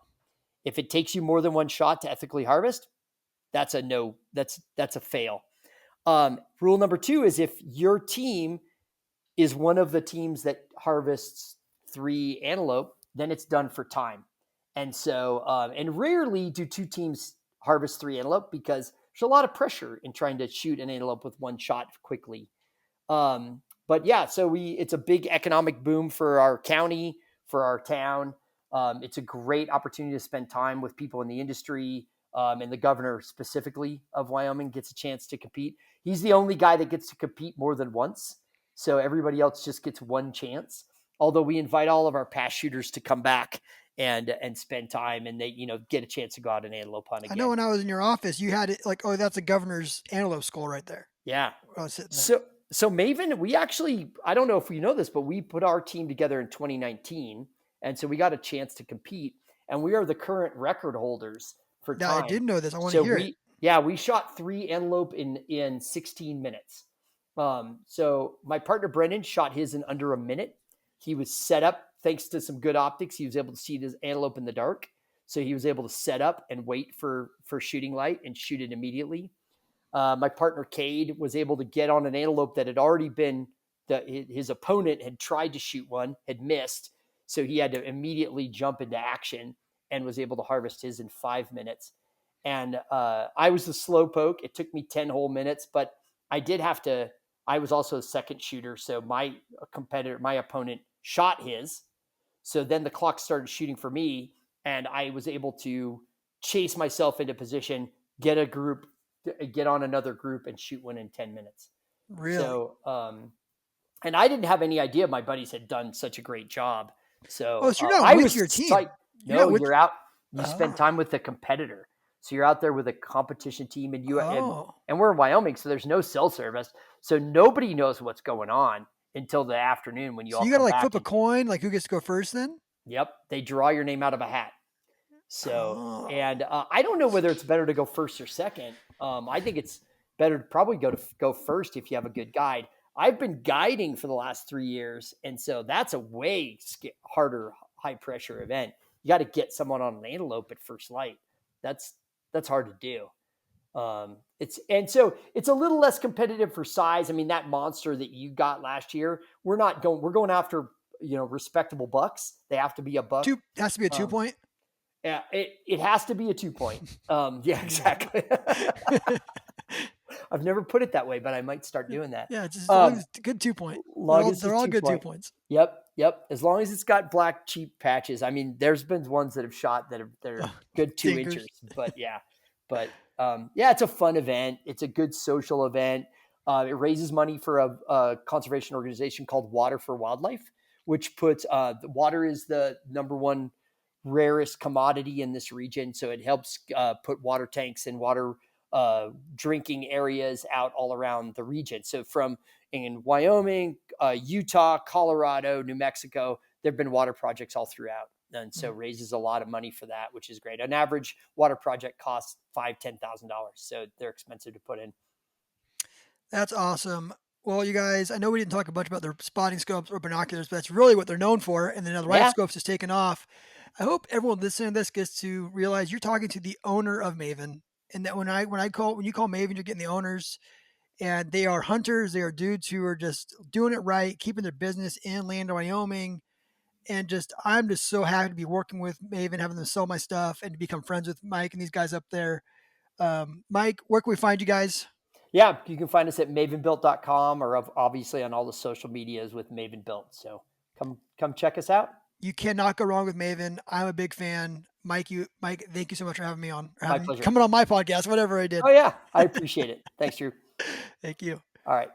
If it takes you more than one shot to ethically harvest, that's a no. That's a fail. Rule number 2 is if your team is one of the teams that harvests 3 antelope, then it's done for time. And so, and rarely do 2 teams harvest 3 antelope because there's a lot of pressure in trying to shoot an antelope with one shot quickly. But yeah, so it's a big economic boom for our county, for our town. It's a great opportunity to spend time with people in the industry. And the governor specifically of Wyoming gets a chance to compete. He's the only guy that gets to compete more than once. So everybody else just gets one chance. Although we invite all of our past shooters to come back and spend time, and they get a chance to go out and antelope hunt again. I know when I was in your office, you had it like, oh, that's a governor's antelope skull right there. Yeah. I was sitting there. So Maven, we actually, I don't know if you know this, but we put our team together in 2019, and so we got a chance to compete, and we are the current record holders for time. I didn't know this. I want to hear it. Yeah, we shot 3 antelope in 16 minutes. So my partner Brendan shot his in under a minute. He was set up thanks to some good optics. He was able to see this antelope in the dark. So he was able to set up and wait for shooting light and shoot it immediately. My partner Cade was able to get on an antelope that had already been, his opponent had tried to shoot one, had missed. So he had to immediately jump into action and was able to harvest his in 5 minutes. And I was the slow poke. It took me 10 whole minutes, but I was also a second shooter. So my opponent shot his. So then the clock started shooting for me, and I was able to chase myself into position, get on another group, and shoot one in 10 minutes. Really? So, and I didn't have any idea my buddies had done such a great job. So, so you're not with your team. You're out. You spend time with the competitor. So you're out there with a competition team, and and we're in Wyoming, so there's no cell service. So nobody knows what's going on until the afternoon when you all. So you got to like flip a coin, like who gets to go first then? Yep. They draw your name out of a hat. So, and I don't know whether it's better to go first or second. I think it's better to probably go first if you have a good guide. I've been guiding for the last 3 years, and so that's a way harder, high pressure event. You got to get someone on an antelope at first light. That's hard to do. It's a little less competitive for size. I mean, that monster that you got last year, we're going after, respectable bucks. They have to be a buck. Has to be a 2 point. Yeah, it has to be a 2 point. Yeah, exactly. I've never put it that way, but I might start doing that. Yeah, it's just, as long as it's a good 2-point. Long as They're it's all two good point. 2-points. Yep. As long as it's got black cheap patches. I mean, there's been ones that have shot that are good 2 Stinkers. inches, but yeah. Yeah, it's a fun event. It's a good social event. It raises money for a conservation organization called Water for Wildlife, which puts the water is the number one rarest commodity in this region. So it helps put water tanks and water drinking areas out all around the region. So from in Wyoming, Utah, Colorado, New Mexico, there have been water projects all throughout. And so raises a lot of money for that, which is great. An average water project costs $5,000-$10,000. So they're expensive to put in. That's awesome. Well, you guys, I know we didn't talk a bunch about their spotting scopes or binoculars, but that's really what they're known for. And then now the rifle Yeah. scopes has taken off. I hope everyone listening to this gets to realize you're talking to the owner of Maven, and that when you call Maven, you're getting the owners, and they are hunters. They are dudes who are just doing it right, keeping their business inland, Wyoming. And I'm just so happy to be working with Maven, having them sell my stuff, and to become friends with Mike and these guys up there. Mike, where can we find you guys? Yeah, you can find us at mavenbuilt.com or obviously on all the social medias with Maven Built. So come check us out. You cannot go wrong with Maven. I'm a big fan. Mike, thank you so much for having me on, My pleasure. coming on my podcast, whatever I did. Oh yeah, I appreciate it. Thanks, Drew. Thank you. All right.